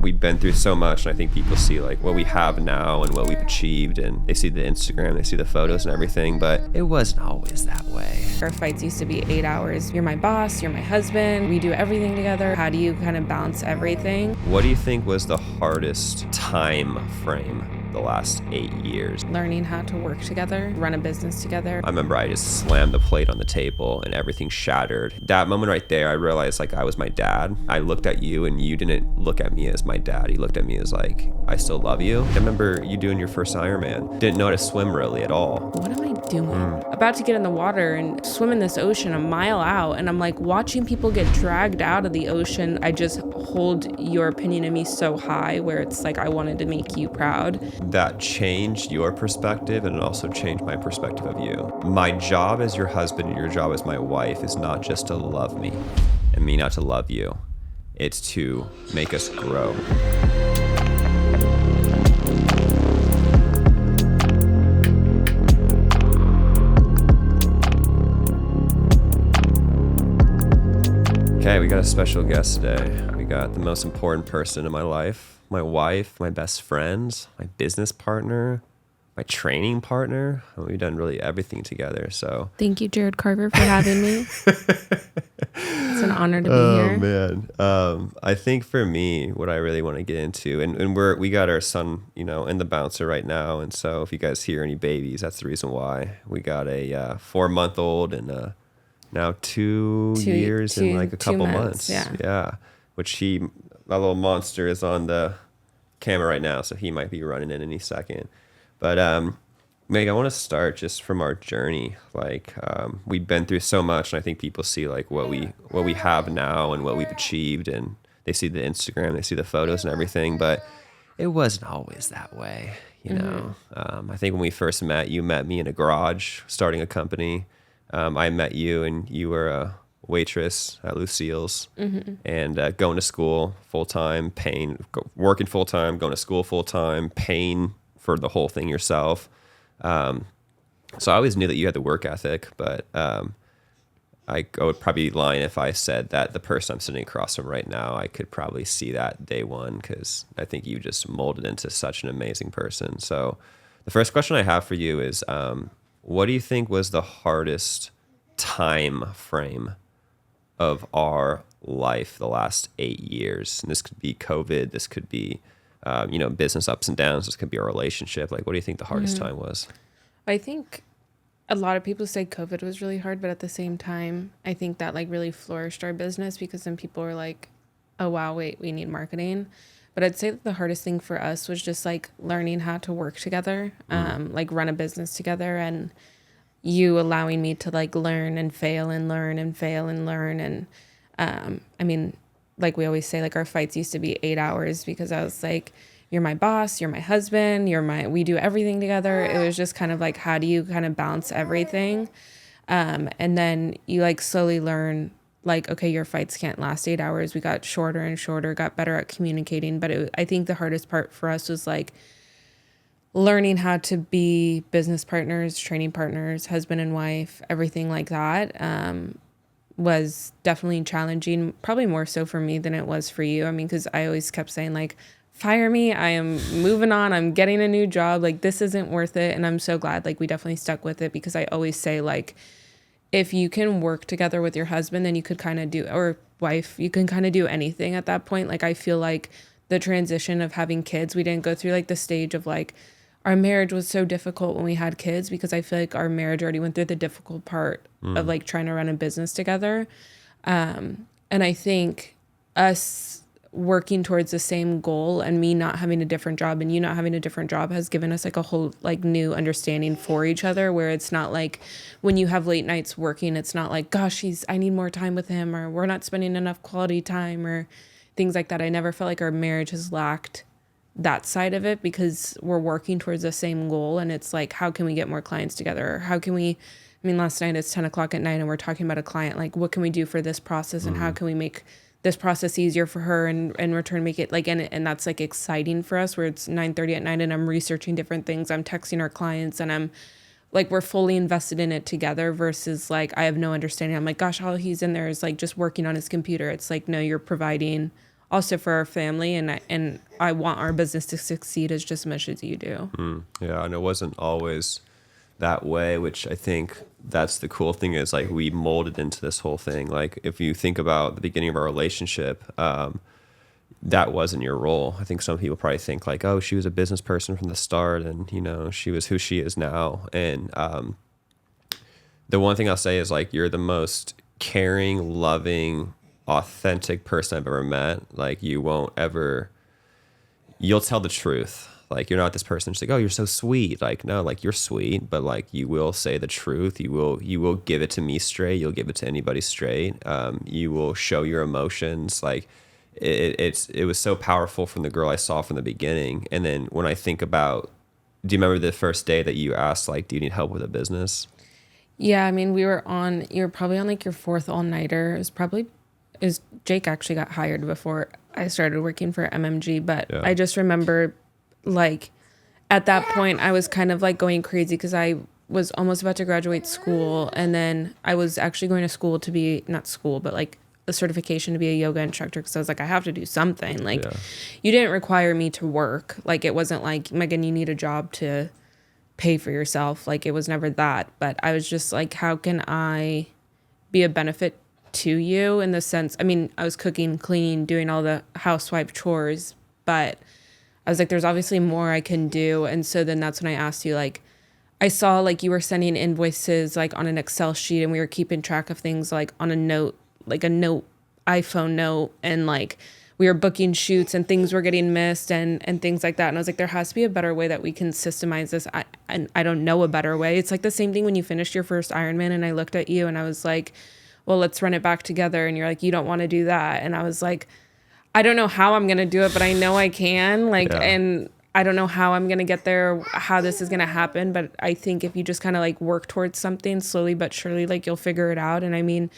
we've been through so much, and I think people see like what we have now and what we've achieved, and they see the Instagram, they see the photos and everything, but it wasn't always that way. Our fights used to be 8 hours. You're my boss, you're my husband, we do everything together. How do you kind of balance everything? What do you think was the hardest time frame the last 8 years? Learning how to work together, run a business together. I remember I just slammed the plate on the table and everything shattered. That moment right there, I realized like I was my dad. I looked at you and you didn't look at me as my dad. You looked at me as like, I still love you. I remember you doing your first Ironman. Didn't know how to swim really at all. What am I doing? About to get in the water and swim in this ocean a mile out, and I'm like watching people get dragged out of the ocean. I just hold your opinion of me so high where it's like I wanted to make you proud. That changed your perspective, and it also changed my perspective of you. My job as your husband and your job as my wife is not just to love me and me not to love you. It's to make us grow. Okay, we got a special guest today. We got the most important person in my life, my wife, my best friend, my business partner, my training partner. We've done really everything together. So Thank you, Jared Carver, for having me. It's an honor to be here. Oh man, I think for me, what I really want to get into, and we got our son, in the bouncer right now, and so if you guys hear any babies, that's the reason why. We got a 4-month-old and now 2 years and like a couple months. Yeah. Which that little monster is on the camera right now, so he might be running in any second. But Meg, I want to start just from our journey. Like we've been through so much, and I think people see like what we have now and what we've achieved, and they see the Instagram, they see the photos and everything, but it wasn't always that way, you know. I think when we first met, you met me in a garage starting a company. I met you and you were a waitress at Lucille's and going to school full-time, working full-time, going to school full-time, paying for the whole thing yourself. So I always knew that you had the work ethic, but I would probably be lying if I said that the person I'm sitting across from right now, I could probably see that day one, because I think you just molded into such an amazing person. So the first question I have for you is, what do you think was the hardest time frame of our life the last 8 years? And this could be COVID. This could be, business ups and downs. This could be our relationship. Like, what do you think the hardest time was? I think a lot of people say COVID was really hard, but at the same time, I think that like really flourished our business, because then people were like, oh, wow, wait, we need marketing. But I'd say that the hardest thing for us was just like learning how to work together, like run a business together, and you allowing me to like learn and fail and learn and fail and learn. And I mean, like we always say, like our fights used to be 8 hours, because I was like, you're my boss, you're my husband, we do everything together. It was just kind of like, how do you kind of balance everything? And then you like slowly learn, like, okay, your fights can't last 8 hours. We got shorter and shorter, got better at communicating. But I think the hardest part for us was like learning how to be business partners, training partners, husband and wife, everything like that, was definitely challenging, probably more so for me than it was for you. I mean, because I always kept saying like, fire me, I am moving on, I'm getting a new job, like this isn't worth it. And I'm so glad like we definitely stuck with it, because I always say like, if you can work together with your husband, then you could kind of do, or wife, you can kind of do anything at that point. Like I feel like the transition of having kids, we didn't go through like the stage of like, our marriage was so difficult when we had kids, because I feel like our marriage already went through the difficult part of like trying to run a business together. And I think us working towards the same goal, and me not having a different job and you not having a different job, has given us like a whole like new understanding for each other, where it's not like when you have late nights working, it's not like, gosh, I need more time with him, or we're not spending enough quality time, or things like that. I never felt like our marriage has lacked that side of it, because we're working towards the same goal. And it's like, how can we get more clients together? Or how can we, last night it's 10 o'clock at night and we're talking about a client, like what can we do for this process, and how can we make this process easier for her, and in return make it like, and that's like exciting for us, where it's 9:30 at night and I'm researching different things, I'm texting our clients, and I'm like, we're fully invested in it together, versus like, I have no understanding. I'm like, gosh, all he's in there is like just working on his computer. It's like, no, you're providing also for our family. And I want our business to succeed as just much as you do. Yeah, and it wasn't always that way, which I think that's the cool thing is like we molded into this whole thing. Like if you think about the beginning of our relationship, that wasn't your role. I think some people probably think like, oh, she was a business person from the start, and you know she was who she is now. And the one thing I'll say is like you're the most caring, loving, authentic person I've ever met. Like you won't ever, you'll tell the truth. Like you're not this person just like, oh, you're so sweet. Like no, like you're sweet, but like you will say the truth. You will give it to me straight. You'll give it to anybody straight. You will show your emotions. Like it was so powerful from the girl I saw from the beginning. And then when I think about, do you remember the first day that you asked like, do you need help with a business? Yeah, I mean, you were probably on like your fourth all-nighter. Is Jake actually got hired before I started working for MMG, but Yeah. I just remember like at that point I was kind of like going crazy because I was almost about to graduate school, and then I was actually going to school to be, not school, but like a certification to be a yoga instructor because I was like, I have to do something. Like, Yeah. you didn't require me to work. Like, it wasn't like, Megan, you need a job to pay for yourself. Like, it was never that. But I was just like, how can I be a benefit to you in the sense, I mean, I was cooking, cleaning, doing all the housewife chores, but I was like, there's obviously more I can do. And so then that's when I asked you, like, I saw like you were sending invoices like on an Excel sheet, and we were keeping track of things like on a note, like a note, iPhone note, and like we were booking shoots and things were getting missed and things like that. And I was like, there has to be a better way that we can systemize this. I don't know a better way. It's like the same thing when you finished your first Ironman, and I looked at you and I was like, well, let's run it back together. And you're like, you don't want to do that. And I was like, I don't know how I'm going to do it, but I know I can. Like, Yeah. and I don't know how I'm going to get there, how this is going to happen. But I think if you just kind of like work towards something slowly but surely, like you'll figure it out. And I mean,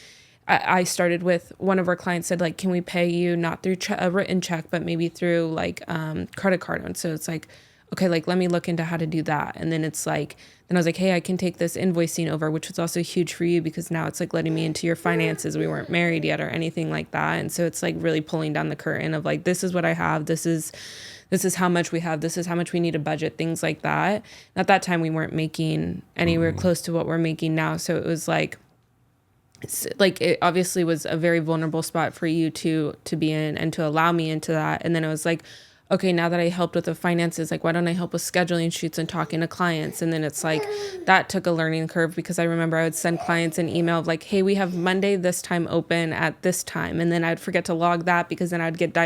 I started with, one of our clients said, like, can we pay you not through a written check, but maybe through like credit card? And so it's like, okay, like, let me look into how to do that. And then it's like, then I was like, hey, I can take this invoicing over, which was also huge for you because now it's like letting me into your finances. We weren't married yet or anything like that. And so it's like really pulling down the curtain of like, this is what I have. This is how much we have. This is how much we need to budget, things like that. And at that time, we weren't making anywhere close to what we're making now. So it was like it obviously was a very vulnerable spot for you to be in and to allow me into that. And then it was like, okay, now that I helped with the finances, like, why don't I help with scheduling shoots and talking to clients? And then it's like, that took a learning curve because I remember I would send clients an email of like, hey, we have Monday this time open at this time. And then I'd forget to log that because then I'd get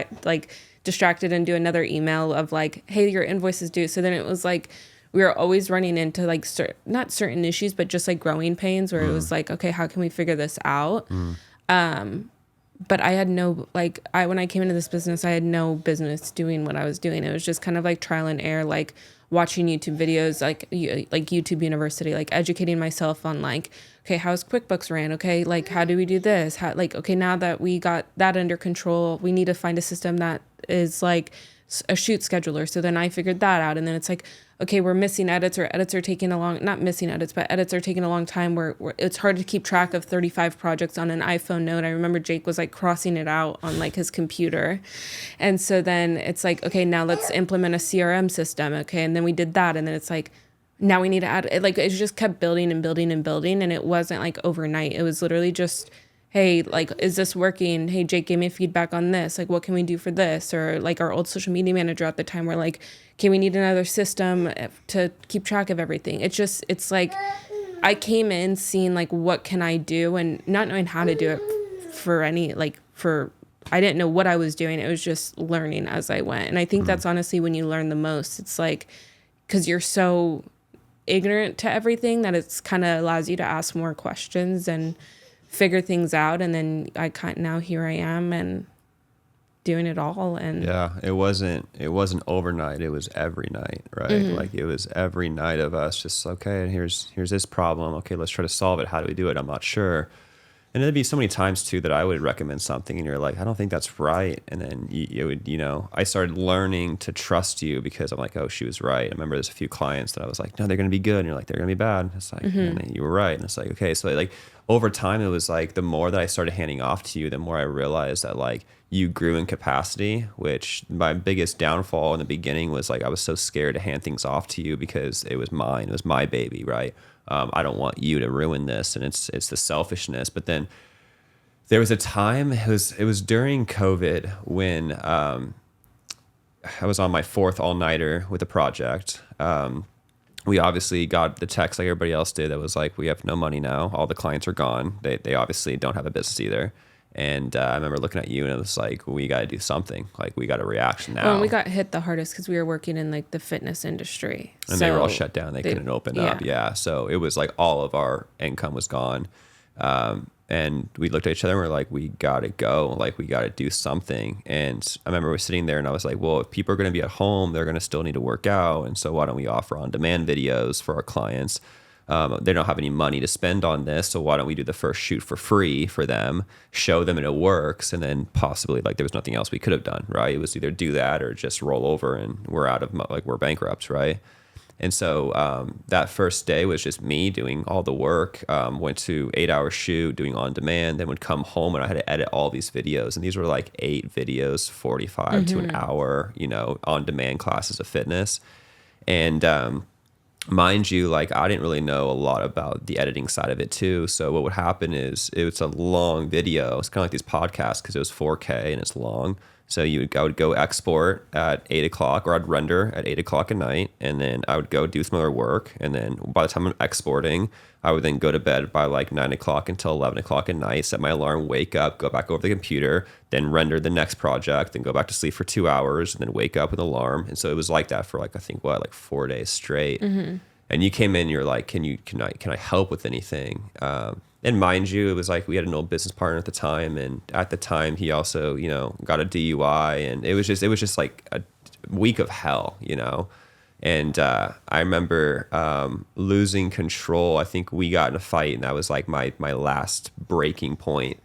distracted and do another email of like, hey, your invoice is due. So then it was like, we were always running into like not certain issues, but just like growing pains where it was like, okay, how can we figure this out? But I had no, like, when I came into this business, I had no business doing what I was doing. It was just kind of like trial and error, like watching YouTube videos, like YouTube University, like educating myself on like, okay, how's QuickBooks ran? Okay, like, how do we do this? How, like, okay, now that we got that under control, we need to find a system that is like a shoot scheduler. So then I figured that out. And then it's like, okay, we're missing edits, or edits are taking a long, not missing edits, but edits are taking a long time where it's hard to keep track of 35 projects on an iPhone note. I remember Jake was like crossing it out on like his computer. And so then it's like, okay, now let's implement a CRM system. Okay. And then we did that. And then it's like, now we need to add it. Like, it just kept building and building and building. And it wasn't like overnight. It was literally just, hey, like, is this working? Hey, Jake gave me feedback on this. Like, what can we do for this? Or like our old social media manager at the time, we're like, okay, we need another system to keep track of everything. It's like, I came in seeing like, what can I do? And not knowing how to do it I didn't know what I was doing. It was just learning as I went. And I think that's honestly when you learn the most. It's like, because you're so ignorant to everything that it's kind of allows you to ask more questions and figure things out. And then now here I am and doing it all. And Yeah, it wasn't overnight. It was every night, right? Like it was every night of us just, okay, here's this problem. Okay, let's try to solve it. How do we do it? I'm not sure. And there'd be so many times too that I would recommend something and you're like, I don't think that's right. And then you would, I started learning to trust you because I'm like, oh, she was right. I remember there's a few clients that I was like, no, they're going to be good. And you're like, they're going to be bad. And it's like, and then you were right. And it's like, okay. So like over time, it was like the more that I started handing off to you, the more I realized that like you grew in capacity, which my biggest downfall in the beginning was like I was so scared to hand things off to you because it was mine, it was my baby, right? I don't want you to ruin this, and it's the selfishness. But then there was a time, it was during COVID when I was on my fourth all nighter with a project. We obviously got the text like everybody else did that was like, we have no money now. All the clients are gone. They obviously don't have a business either. And I remember looking at you and it was like, we got to do something. Like we got a reaction now. Well, we got hit the hardest because we were working in like the fitness industry. And they were all shut down. They couldn't open up. Yeah. So it was like all of our income was gone. And we looked at each other and we're like, we got to go. Like, we got to do something. And I remember we were sitting there and I was like, well, if people are going to be at home, they're going to still need to work out. And so why don't we offer on-demand videos for our clients? They don't have any money to spend on this. So why don't we do the first shoot for free for them, show them and it works. And then possibly like there was nothing else we could have done, right? It was either do that or just roll over and we're bankrupt, right? And so that first day was just me doing all the work, went to 8-hour shoot, doing on demand, then would come home and I had to edit all these videos. And these were like 8 videos, 45 to an hour, on demand classes of fitness. And mind you, like I didn't really know a lot about the editing side of it too. So what would happen is it's a long video. It's kind of like these podcasts because it was 4K and it's long. So I would go export at 8 o'clock, or I'd render at 8 o'clock at night, and then I would go do some other work. And then by the time I'm exporting, I would then go to bed by like 9 o'clock until 11 o'clock at night, set my alarm, wake up, go back over the computer, then render the next project, then go back to sleep for 2 hours, and then wake up with an alarm. And so it was like that for like, I think like 4 days straight. Mm-hmm. And you came in, you're like, can I help with anything? And mind you, it was like we had an old business partner at the time, and at the time he also, got a DUI, and it was just like a week of hell, And I remember losing control. I think we got in a fight, and that was like my last breaking point,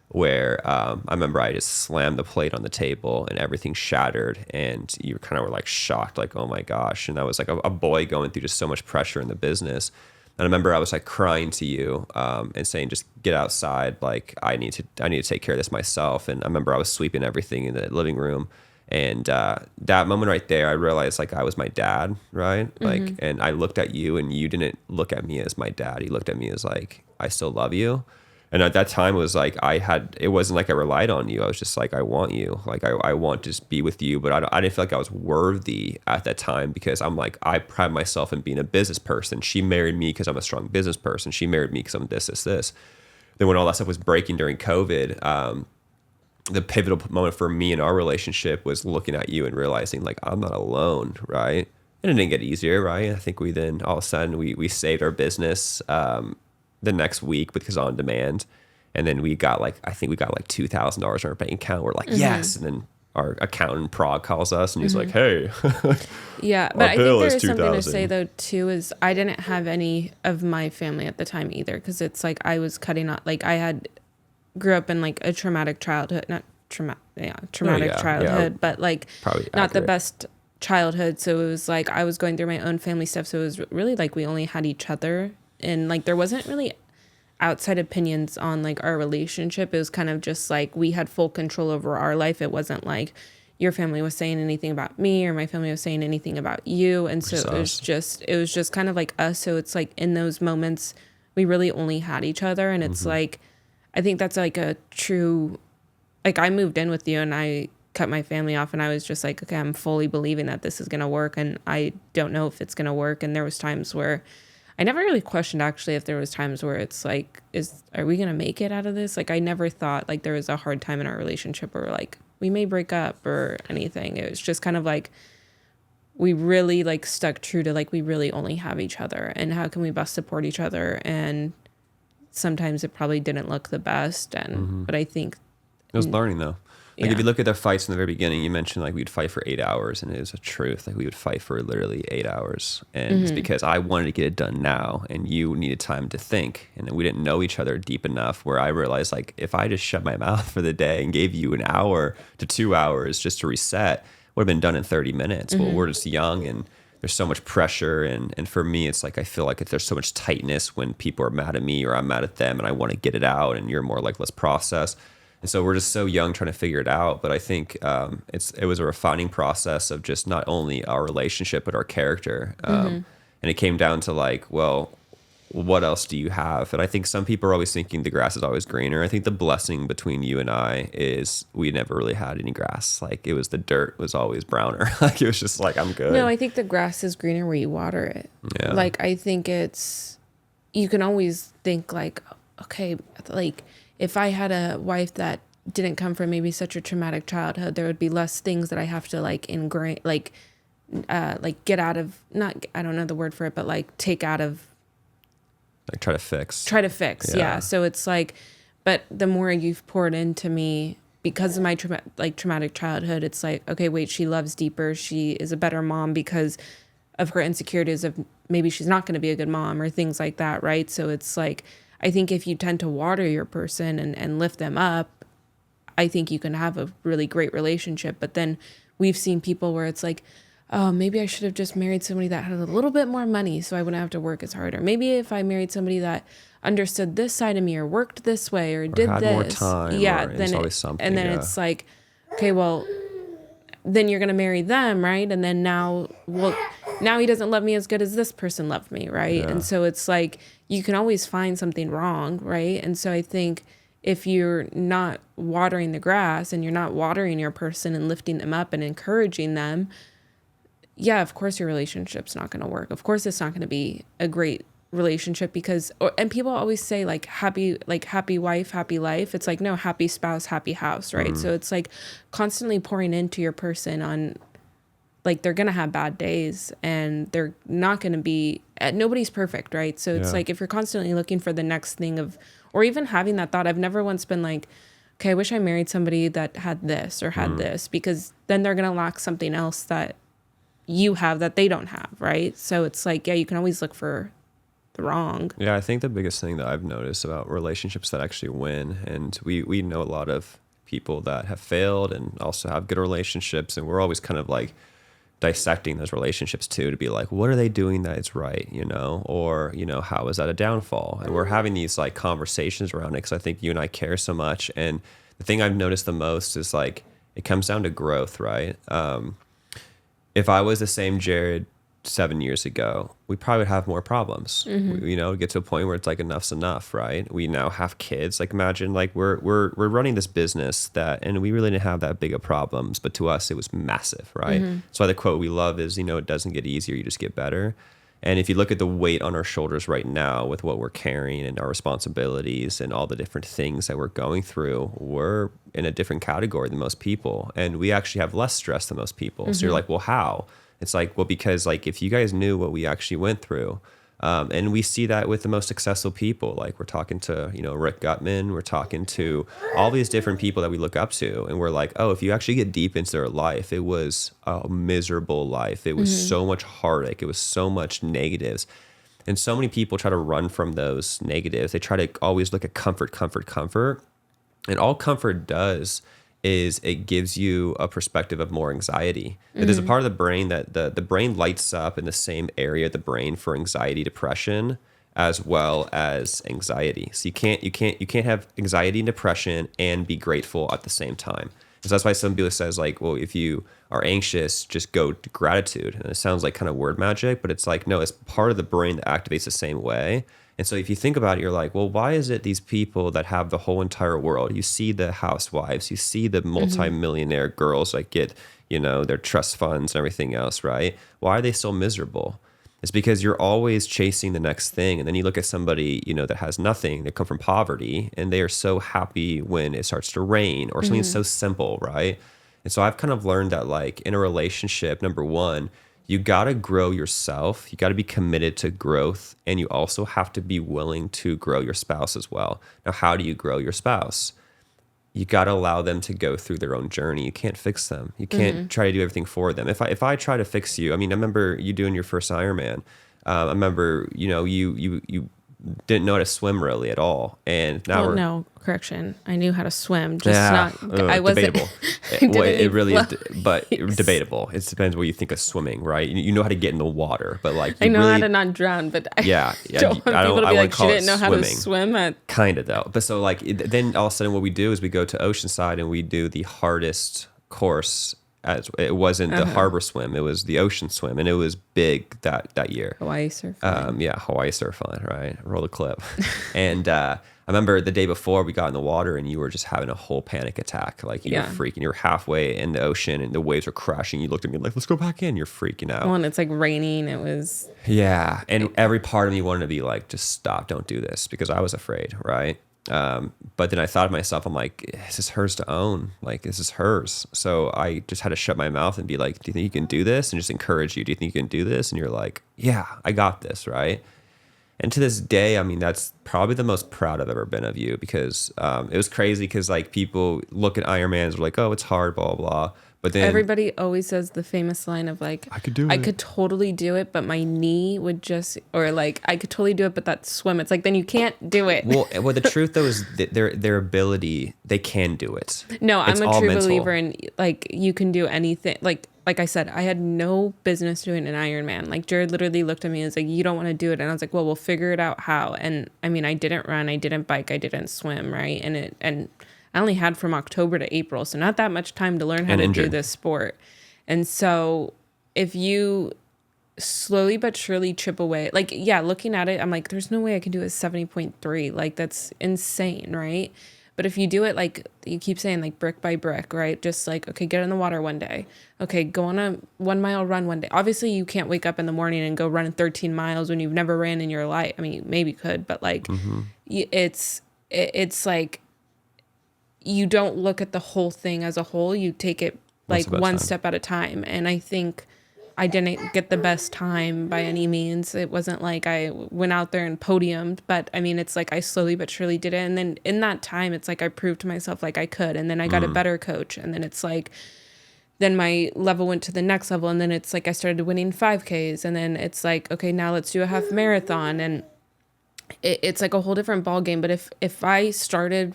where I remember I just slammed the plate on the table and everything shattered, and you kind of were like shocked, like, oh my gosh. And I was like a boy going through just so much pressure in the business. And I remember I was like crying to you and saying, just get outside. Like I need to take care of this myself. And I remember I was sweeping everything in the living room. And that moment right there, I realized like I was my dad, right? Mm-hmm. Like, and I looked at you and you didn't look at me as my dad. You looked at me as like, I still love you. And at that time it was like it wasn't like I relied on you. I was just like, I want you. Like I want to just be with you. But I didn't feel like I was worthy at that time because I'm like, I pride myself in being a business person. She married me because I'm a strong business person. She married me because I'm this. Then when all that stuff was breaking during COVID, the pivotal moment for me in our relationship was looking at you and realizing like, I'm not alone, right? And it didn't get easier, right? I think we then all of a sudden we saved our business the next week because on demand. And then I think we got like $2,000 in our bank account. We're like, mm-hmm. Yes. And then our accountant in Prague calls us and he's like, hey. Yeah. But I think there is something to say though, too, is I didn't have any of my family at the time either. Cause it's like, I was cutting out, like grew up in like a traumatic childhood, childhood, but like probably not the best childhood. So it was like, I was going through my own family stuff. So it was really like, we only had each other. And like there wasn't really outside opinions on like our relationship. It was kind of just like we had full control over our life. It wasn't like your family was saying anything about me or my family was saying anything about you. And so it was just kind of like us. So it's like in those moments we really only had each other. And it's mm-hmm. like, I think that's like a true, like I moved in with you and I cut my family off and I was just like, okay, I'm fully believing that this is going to work. And I don't know if it's going to work. And there was times where I never really questioned actually if there was times where it's like, are we going to make it out of this? Like I never thought like there was a hard time in our relationship or like we may break up or anything. It was just kind of like we really like stuck true to like we really only have each other and how can we best support each other. And sometimes it probably didn't look the best. And mm-hmm. but I think it was learning though. Like if you look at the fights in the very beginning, you mentioned like we'd fight for 8 hours, and it was a truth. Like we would fight for literally 8 hours, and mm-hmm. it's because I wanted to get it done now, and you needed time to think, and we didn't know each other deep enough. Where I realized like if I just shut my mouth for the day and gave you an hour to 2 hours just to reset, would have been done in 30 minutes. Mm-hmm. Well, we're just young, and there's so much pressure. And for me, it's like, I feel like there's so much tightness when people are mad at me or I'm mad at them and I want to get it out, and you're more like, let's process. And so we're just so young trying to figure it out. But I think it was a refining process of just not only our relationship, but our character. And it came down to like, well, what else do you have? And I think some people are always thinking the grass is always greener. I think the blessing between you and I is we never really had any grass. Like, it was the dirt was always browner. Like, it was just like, I'm good. No, I think the grass is greener where you water it. Yeah. Like, I think you can always think like, okay, like if I had a wife that didn't come from maybe such a traumatic childhood, there would be less things that I have to like ingrain, like get out of, not, I don't know the word for it, but like take out of, Like try to fix. Yeah. So it's like, but the more you've poured into me because of my traumatic childhood, it's like, okay, wait, she loves deeper. She is a better mom because of her insecurities of maybe she's not going to be a good mom or things like that. Right. So it's like, I think if you tend to water your person and lift them up, I think you can have a really great relationship. But then we've seen people where it's like, oh, maybe I should have just married somebody that had a little bit more money so I wouldn't have to work as hard. Or maybe if I married somebody that understood this side of me or worked this way or did had this. more time. Yeah. Then always something. And then it's like, okay, well, then you're going to marry them. Right. And then now he doesn't love me as good as this person loved me. Right. Yeah. And so it's like, you can always find something wrong. Right. And so I think if you're not watering the grass and you're not watering your person and lifting them up and encouraging them, yeah, of course your relationship's not going to work. Of course it's not going to be a great relationship and people always say like happy wife, happy life. It's like, no, happy spouse, happy house, right? So it's like constantly pouring into your person on, like, they're going to have bad days and they're not going to be, nobody's perfect, right? So it's like, if you're constantly looking for the next thing or even having that thought, I've never once been like, okay, I wish I married somebody that had this or had this, because then they're going to lack something else that you have that they don't have, right? So it's like, yeah, you can always look for the wrong. Yeah, I think the biggest thing that I've noticed about relationships that actually win, and we know a lot of people that have failed and also have good relationships, and we're always kind of like dissecting those relationships too, to be like, what are they doing that is right, or how is that a downfall? And we're having these like conversations around it because I think you and I care so much. And the thing I've noticed the most is like it comes down to growth, right? If I was the same Jared 7 years ago, we probably would have more problems. Get to a point where it's like enough's enough, right? We now have kids. Like, imagine like we're running this business and we really didn't have that big of problems, but to us it was massive, right? So the quote we love is, it doesn't get easier, you just get better. And if you look at the weight on our shoulders right now with what we're carrying and our responsibilities and all the different things that we're going through, we're in a different category than most people. And we actually have less stress than most people. So you're like, well, how? It's like, well, because like if you guys knew what we actually went through, and we see that with the most successful people, like we're talking to, Rick Gutman, we're talking to all these different people that we look up to. And we're like, oh, if you actually get deep into their life, it was a miserable life. It was so much heartache. It was so much negatives. And so many people try to run from those negatives. They try to always look at comfort. And all comfort does is it gives you a perspective of more anxiety. There's a part of the brain that the brain lights up in the same area of the brain for anxiety, depression, as well as anxiety. So you can't have anxiety and depression and be grateful at the same time. So that's why some people says like, well, if you are anxious, just go to gratitude. And it sounds like kind of word magic, but it's like, no, it's part of the brain that activates the same way. And so if you think about it, you're like, well, why is it these people that have the whole entire world? You see the housewives, you see the multimillionaire girls that get, their trust funds and everything else, right? Why are they so miserable? It's because you're always chasing the next thing. And then you look at somebody, that has nothing, they come from poverty, and they are so happy when it starts to rain or something so simple, right? And so I've kind of learned that like in a relationship, number one, you got to grow yourself. You got to be committed to growth. And you also have to be willing to grow your spouse as well. Now, how do you grow your spouse? You got to allow them to go through their own journey. You can't fix them. You can't try to do everything for them. If I try to fix you, I remember you doing your first Ironman. I remember, you didn't know how to swim really at all. And now Well, we're, no, correction. I knew how to swim, just yeah, not. I wasn't. debatable. I Well, didn't it need really is, but floaties. debatable. It depends what you think of swimming, right? You know how to get in the water, but like I you know how really, to not drown, but I yeah, yeah. don't want I people don't. to I be wouldn't like, she call it didn't know how to swimming. swim. Kind of though. But so like then all of a sudden what we do is we go to Oceanside and we do the hardest course. As it wasn't the harbor swim, it was the ocean swim, and it was big that year. Hawaii surf line. Yeah, Hawaii surf line, right? Roll the clip. And I remember the day before we got in the water and you were just having a whole panic attack. Like you were Yeah. freaking. You were halfway in the ocean and the waves were crashing. You looked at me like, let's go back in. You're freaking out. Well, and it's like raining. It was. Yeah. And every part of me wanted to be like, just stop, don't do this, because I was afraid, right? But then I thought to myself, I'm like, this is hers to own. Like, this is hers. So I just had to shut my mouth and be like, do you think you can do this? And just encourage you. Do you think you can do this? And you're like, yeah, I got this, right? And to this day, I mean, that's probably the most proud I've ever been of you, because it was crazy because like people look at Ironmans, are like, oh, it's hard, blah, blah. But then Everybody always says the famous line of like, I could do I it. could totally do it, but my knee would just, or like, I could totally do it, but that swim, it's like, then you can't do it. Well, the truth though is that their ability, they can do it. No, It's I'm a all true mental. believer in like, you can do anything. Like I said, I had no business doing an Ironman. Like Jared literally looked at me and was like, you don't want to do it. And I was like, well, we'll figure it out how. And I mean, I didn't run, I didn't bike, I didn't swim. Right. And I only had from October to April. So not that much time to learn how And to do injured. this sport. And so if you slowly but surely chip away, like, yeah, looking at it, I'm like, there's no way I can do a 70.3. Like that's insane. Right. But if you do it, like you keep saying, like brick by brick, right? Just like, okay, get in the water one day. Okay, go on a 1 mile run one day. Obviously, you can't wake up in the morning and go run 13 miles when you've never ran in your life. I mean, maybe you could, but like, it's like you don't look at the whole thing as a whole. You take it One like step at a one time. step at a time. And I think I didn't get the best time by any means. It wasn't like I went out there and podiumed, but I mean, it's like I slowly but surely did it. And then in that time, it's like I proved to myself like I could. And then I got a better coach. And then it's like, then my level went to the next level. And then it's like I started winning 5Ks. And then it's like, okay, now let's do a half marathon. And it's like a whole different ball game. But if I started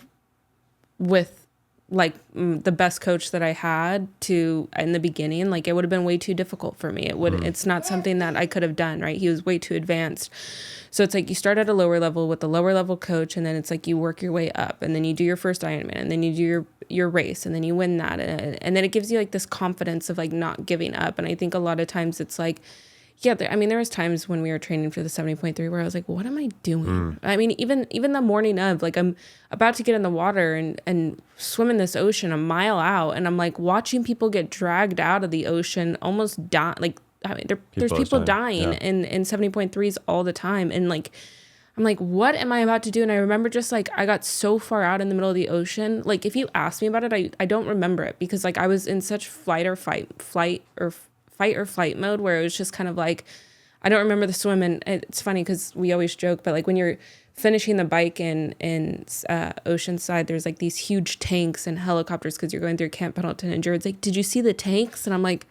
with like the best coach that I had to in the beginning, like it would have been way too difficult for me. It's not something that I could have done, right? He was way too advanced. So it's like you start at a lower level with a lower level coach, and then it's like you work your way up, and then you do your first Ironman, and then you do your race, and then you win that. And then it gives you like this confidence of like not giving up. And I think a lot of times it's like, yeah, I mean, there was times when we were training for the 70.3 where I was like, what am I doing? I mean, even the morning of, like, I'm about to get in the water and swim in this ocean a mile out. And I'm like watching people get dragged out of the ocean, almost die. Like, I mean, there's people dying Yeah. in 70.3s all the time. And like, I'm like, what am I about to do? And I remember just like, I got so far out in the middle of the ocean. Like, if you ask me about it, I don't remember it because like I was in such fight or flight mode where it was just kind of like, I don't remember the swim. And it's funny because we always joke, but like when you're finishing the bike in Oceanside, there's like these huge tanks and helicopters because you're going through Camp Pendleton. And Jared's like, did you see the tanks? And I'm like,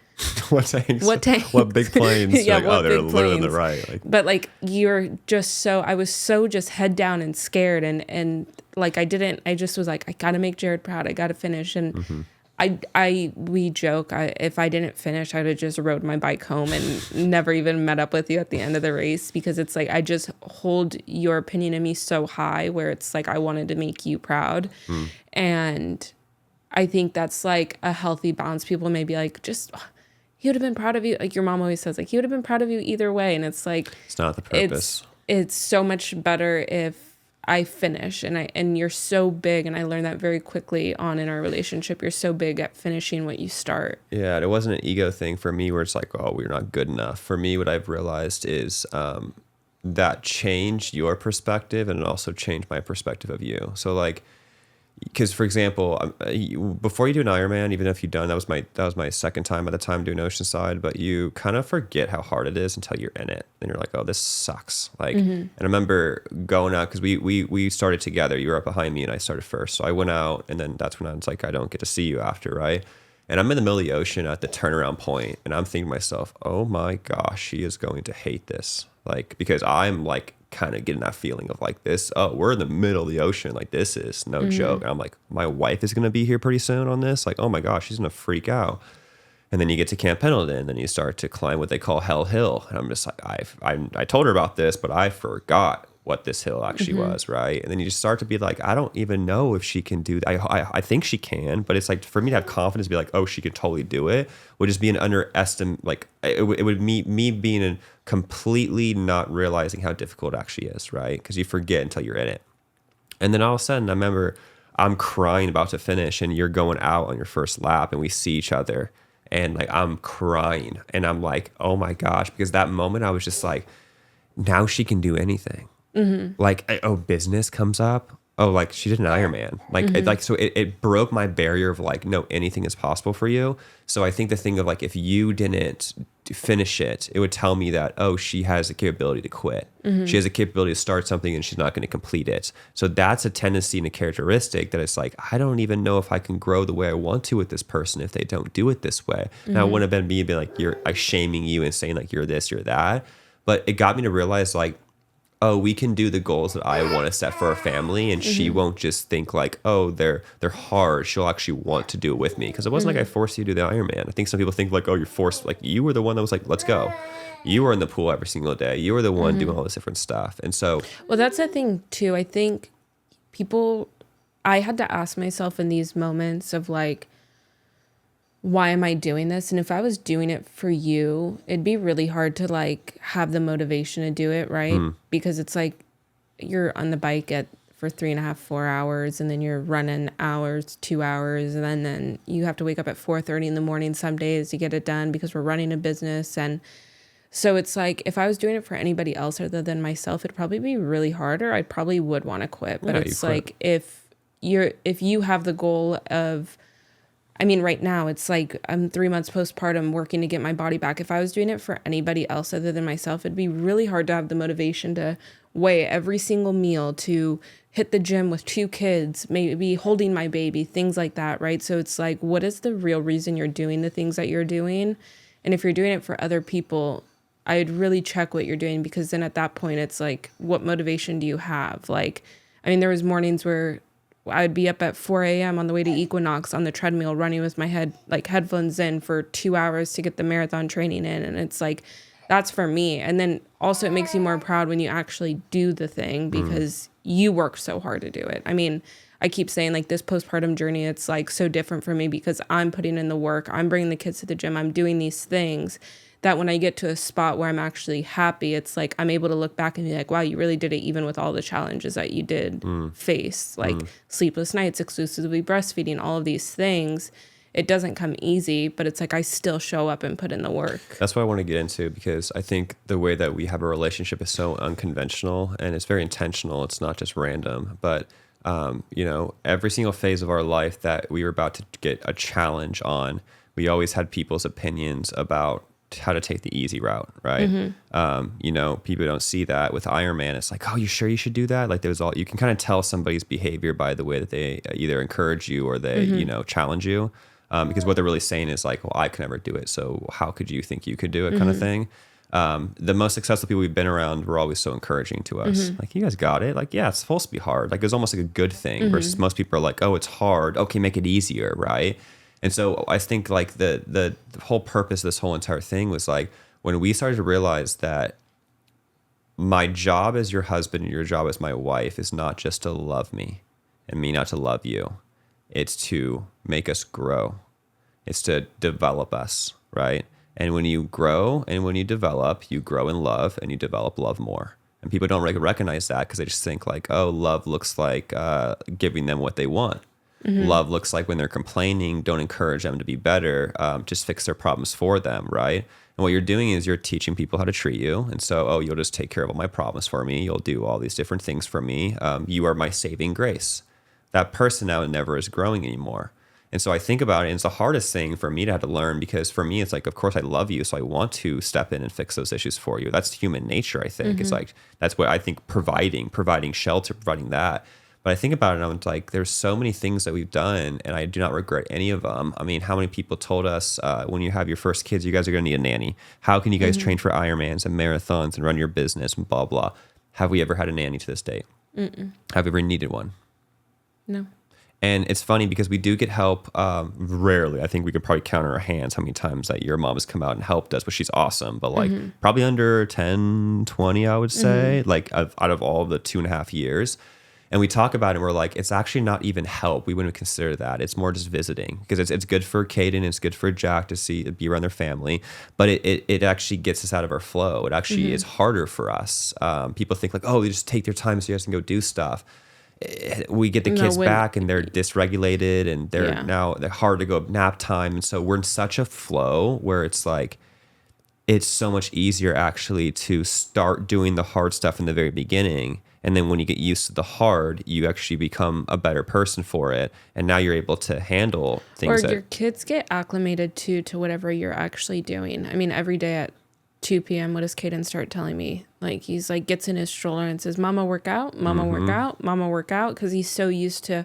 What tanks? What tanks? What big planes? Yeah, Like, what oh, they're big literally on the planes? right. Like, But like you're just so, I was so just head down and scared and like I just was like, I gotta make Jared proud. I gotta finish. And we joke, if I didn't finish, I'd have just rode my bike home and never even met up with you at the end of the race because it's like I just hold your opinion of me so high where it's like I wanted to make you proud. And I think that's like a healthy balance. People may be like, just he would have been proud of you. Like your mom always says, like he would have been proud of you either way. And it's like it's not the purpose. it's so much better if I finish and you're so big, and I learned that very quickly on in our relationship. You're so big at finishing what you start. Yeah, it wasn't an ego thing for me where it's like, oh, we're not good enough. For me, what I've realized is that changed your perspective and it also changed my perspective of you. So like, because for example, before you do an Ironman, even if you've done, that was my second time at the time doing Oceanside, but you kind of forget how hard it is until you're in it, and you're like, oh, this sucks. Like, and I remember going out because we started together. You were up behind me, and I started first, so I went out, and then that's when I was like, I don't get to see you after, right? And I'm in the middle of the ocean at the turnaround point, and I'm thinking to myself, oh my gosh, she is going to hate this, like because I'm like kind of getting that feeling of like this, oh, we're in the middle of the ocean. Like this is no joke. And I'm like, my wife is going to be here pretty soon on this. Like, oh my gosh, she's going to freak out. And then you get to Camp Pendleton, and then you start to climb what they call Hell Hill. And I'm just like, I told her about this, but I forgot what this hill actually was, right? And then you just start to be like, I don't even know if she can do that. I think she can, but it's like for me to have confidence, be like, oh, she could totally do it, would just be an underestimate. Like it would me being in completely not realizing how difficult it actually is, right? Because you forget until you're in it. And then all of a sudden, I remember I'm crying about to finish, and you're going out on your first lap, and we see each other. And like I'm crying, and I'm like, oh my gosh, because that moment I was just like, now she can do anything. Like, oh, business comes up. Oh, like she did an Ironman. Like, it broke my barrier of like, no, anything is possible for you. So I think the thing of like, if you didn't finish it, it would tell me that, oh, she has the capability to quit. She has the capability to start something and she's not going to complete it. So that's a tendency and a characteristic that it's like, I don't even know if I can grow the way I want to with this person if they don't do it this way. Now, it wouldn't have been me being like, you're like shaming you and saying like, you're this, you're that. But it got me to realize like, oh, we can do the goals that I want to set for our family, and she won't just think like, oh, they're hard. She'll actually want to do it with me, because it wasn't like I forced you to do the Ironman. I think some people think like, oh, you're forced. Like you were the one that was like, let's go. You were in the pool every single day. You were the one doing all this different stuff, and so. Well, that's the thing too. I think I had to ask myself in these moments of like, why am I doing this? And if I was doing it for you, it'd be really hard to like have the motivation to do it, right? Because it's like you're on the bike for 3.5, 4 hours, and then you're running hours, 2 hours, and then you have to wake up at 4:30 in the morning some days to get it done because we're running a business. And so it's like if I was doing it for anybody else other than myself, it'd probably be really hard, or I probably would want to quit. But it's like if you have the goal of, I mean, right now it's like I'm 3 months postpartum working to get my body back. If I was doing it for anybody else other than myself, it'd be really hard to have the motivation to weigh every single meal, to hit the gym with 2 kids, maybe holding my baby, things like that, right? So it's like, what is the real reason you're doing the things that you're doing? And if you're doing it for other people, I'd really check what you're doing, because then at that point it's like, what motivation do you have? Like, I mean, there was mornings where I'd be up at 4 a.m. on the way to Equinox on the treadmill running with my headphones in for 2 hours to get the marathon training in. And it's like, that's for me. And then also it makes you more proud when you actually do the thing, because you work so hard to do it. I mean, I keep saying like this postpartum journey, it's like so different for me because I'm putting in the work. I'm bringing the kids to the gym. I'm doing these things that when I get to a spot where I'm actually happy, it's like I'm able to look back and be like, wow, you really did it even with all the challenges that you did face, like sleepless nights, exclusively breastfeeding, all of these things. It doesn't come easy, but it's like I still show up and put in the work. That's what I want to get into, because I think the way that we have a relationship is so unconventional, and it's very intentional. It's not just random, but every single phase of our life that we were about to get a challenge on, we always had people's opinions about how to take the easy route, right? People don't see that with Ironman. It's like, oh, you sure you should do that? Like you can kind of tell somebody's behavior by the way that they either encourage you or they, challenge you. Because what they're really saying is like, well, I could never do it, so how could you think you could do it, kind of thing. The most successful people we've been around were always so encouraging to us. Like, you guys got it. Like, yeah, it's supposed to be hard. Like, it's almost like a good thing versus most people are like, oh, it's hard. Okay, make it easier, right? And so I think like the whole purpose of this whole entire thing was like when we started to realize that my job as your husband and your job as my wife is not just to love me and me not to love you. It's to make us grow. It's to develop us, right? And when you grow and when you develop, you grow in love and you develop love more. And people don't recognize that because they just think like, oh, love looks like giving them what they want. Love looks like when they're complaining, don't encourage them to be better, just fix their problems for them, right? And what you're doing is you're teaching people how to treat you. And so, oh, you'll just take care of all my problems for me. You'll do all these different things for me. You are my saving grace. That person now never is growing anymore. And so I think about it, and it's the hardest thing for me to have to learn, because for me, it's like, of course I love you, so I want to step in and fix those issues for you. That's human nature, I think. It's like, that's what I think, providing shelter, providing that. But I think about it and I'm like, there's so many things that we've done and I do not regret any of them. I mean, how many people told us when you have your first kids, you guys are going to need a nanny. How can you guys train for Ironmans and marathons and run your business and blah, blah. Have we ever had a nanny to this date? Have we ever needed one? No. And it's funny because we do get help rarely. I think we could probably count on our hands how many times that your mom has come out and helped us, but she's awesome. But like probably under 10, 20, I would say, like out of all the 2.5 years. And we talk about it and we're like, it's actually not even help. We wouldn't consider that. It's more just visiting because it's good for Caden. It's good for Jack to be around their family. But it actually gets us out of our flow. It actually is harder for us. People think like, oh, they just take their time so you guys can go do stuff. We get the kids back and they're dysregulated and they're hard to go nap time. And so we're in such a flow where it's like, it's so much easier actually to start doing the hard stuff in the very beginning. And then when you get used to the hard, you actually become a better person for it. And now you're able to handle things. Or your kids get acclimated to whatever you're actually doing. I mean, every day at 2 p.m., what does Caden start telling me? Like, he's like, gets in his stroller and says, Mama, work out, Mama, work out, Mama, work out. Because he's so used to,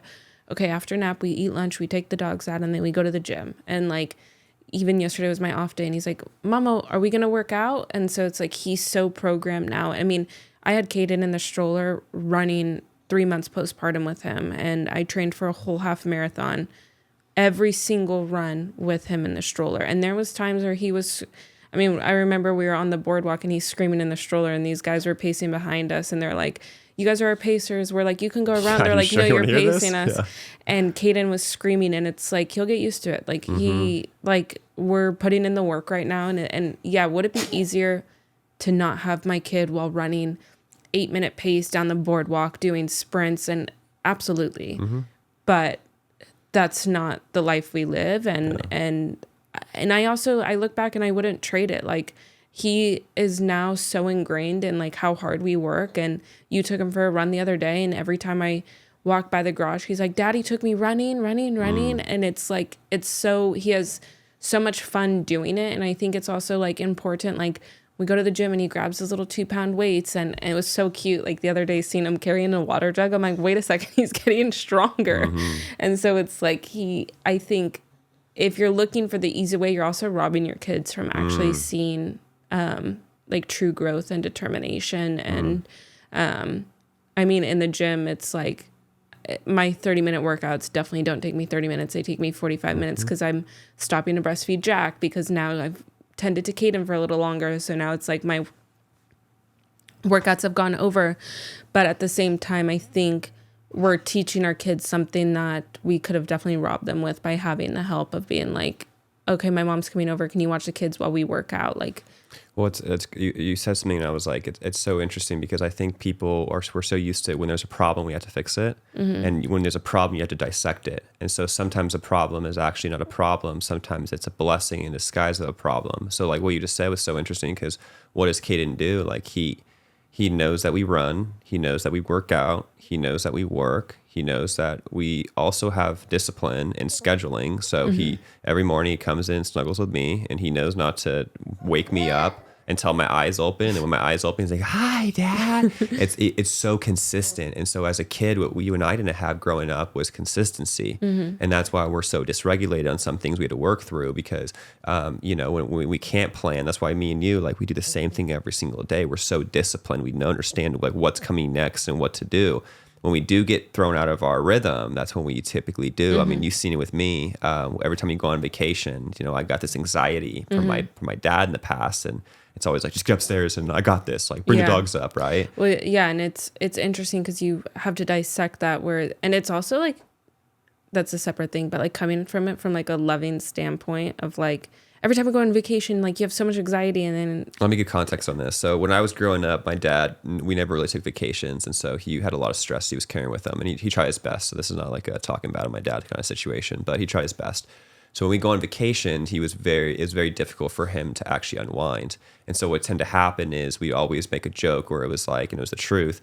okay, after nap, we eat lunch, we take the dogs out, and then we go to the gym. And like, even yesterday was my off day, and he's like, Mama, are we going to work out? And so it's like, he's so programmed now. I mean, I had Caden in the stroller running 3 months postpartum with him, and I trained for a whole half marathon, every single run with him in the stroller. And there was times where he was, I mean, I remember we were on the boardwalk and he's screaming in the stroller and these guys were pacing behind us and they're like, you guys are our pacers. We're like, you can go around. They're like, no, you're pacing us. Yeah. And Caden was screaming and it's like, he'll get used to it. Like we're putting in the work right now. And yeah, would it be easier to not have my kid while running 8-minute pace down the boardwalk doing sprints? And absolutely. But that's not the life we live. And I look back and I wouldn't trade it. Like, he is now so ingrained in like how hard we work. And you took him for a run the other day, and every time I walk by the garage, he's like, Daddy took me running. And it's like, he has so much fun doing it. And I think it's also like important, like we go to the gym and he grabs his little 2-pound weights, and it was so cute. Like the other day, seeing him carrying a water jug, I'm like, wait a second, he's getting stronger. And so it's like, I think if you're looking for the easy way, you're also robbing your kids from actually seeing like true growth and determination. And I mean, in the gym, it's like my 30-minute workouts definitely don't take me 30 minutes. They take me 45 minutes because I'm stopping to breastfeed Jack, because now I've tended to Caden for a little longer. So now it's like my workouts have gone over. But at the same time, I think we're teaching our kids something that we could have definitely robbed them with by having the help of being like, okay, my mom's coming over. Can you watch the kids while we work out? Like, well, you said something and I was like, it's so interesting because I think we're so used to when there's a problem, we have to fix it. And when there's a problem, you have to dissect it. And so sometimes a problem is actually not a problem. Sometimes it's a blessing in disguise of a problem. So like what you just said was so interesting, because what does Caden do? Like he knows that we run. He knows that we work out. He knows that we work. He knows that we also have discipline and scheduling. So every morning he comes in, snuggles with me, and he knows not to wake me up until my eyes open. And when my eyes open, he's like, "Hi, Dad." It's so consistent. And so as a kid, what you and I didn't have growing up was consistency. And that's why we're so dysregulated on some things we had to work through, because, when we can't plan, that's why me and you, like, we do the same thing every single day. We're so disciplined. We understand like what's coming next and what to do. When we do get thrown out of our rhythm, that's when we typically do. I mean, you've seen it with me. Every time you go on vacation, I got this anxiety from my dad in the past, and it's always like, just get upstairs and I got this. Like, bring the dogs up, right? Well, yeah, and it's interesting because you have to dissect that and it's also like, that's a separate thing, but like coming from it from like a loving standpoint of like, every time we go on vacation, like you have so much anxiety, and then... Let me give context on this. So when I was growing up, my dad, we never really took vacations. And so he had a lot of stress he was carrying with him, and he tried his best. So this is not like a talking bad on my dad kind of situation, but he tried his best. So when we go on vacation, it was very difficult for him to actually unwind. And so what tended to happen is we always make a joke where it was like, and it was the truth,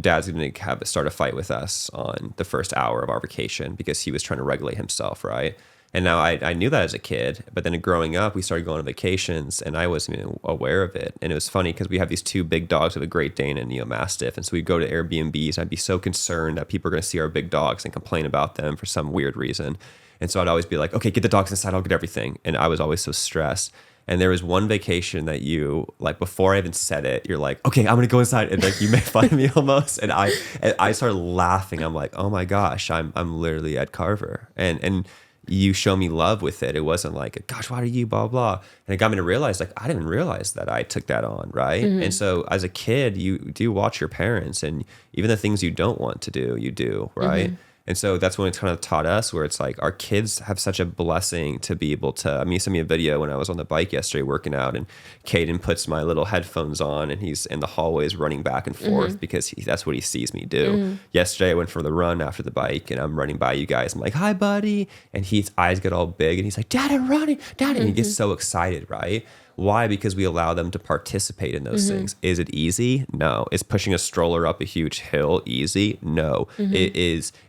Dad's going to start a fight with us on the first hour of our vacation because he was trying to regulate himself, right? And now I knew that as a kid, but then growing up, we started going on vacations and I wasn't even aware of it. And it was funny because we have these two big dogs with a Great Dane and Neo-Mastiff. And so we'd go to Airbnbs and I'd be so concerned that people are going to see our big dogs and complain about them for some weird reason. And so I'd always be like, okay, get the dogs inside, I'll get everything. And I was always so stressed. And there was one vacation that you, like, before I even said it, you're like, okay, I'm gonna go inside, and like you made fun of me almost, and I started laughing. I'm like, oh my gosh, I'm literally at Carver, and you show me love with it. It wasn't like, gosh, why are you blah blah, and it got me to realize, like, I didn't realize that I took that on, right? And so as a kid, you do watch your parents, and even the things you don't want to do, you do, right? And so that's when it kind of taught us, where it's like our kids have such a blessing to be able to. I mean, he sent me a video when I was on the bike yesterday working out, and Caden puts my little headphones on, and he's in the hallways running back and forth because that's what he sees me do. Yesterday, I went for the run after the bike, and I'm running by you guys. I'm like, hi, buddy. And his eyes get all big, and he's like, Dad, I'm running, Dad. And he gets so excited, right? Why? Because we allow them to participate in those things. Is it easy? No. Is pushing a stroller up a huge hill easy? No. It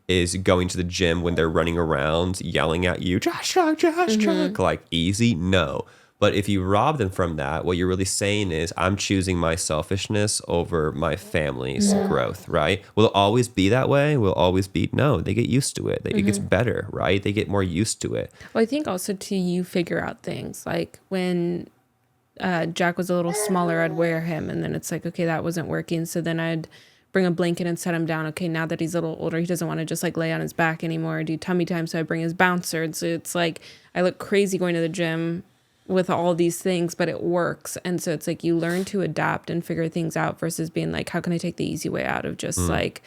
is going to the gym when they're running around yelling at you, Josh truck, like easy? No. But if you rob them from that, what you're really saying is, I'm choosing my selfishness over my family's growth, right? Will it always be that way? Will it always be? No, they get used to it. It gets better, right? They get more used to it. Well, I think also too, you figure out things like when Jack was a little smaller, I'd wear him, and then it's like, okay, that wasn't working. So then I'd bring a blanket and set him down. Okay, now that he's a little older, he doesn't want to just like lay on his back anymore or do tummy time. So I bring his bouncer. And so it's like, I look crazy going to the gym with all these things, but it works. And so it's like, you learn to adapt and figure things out versus being like, how can I take the easy way out of just like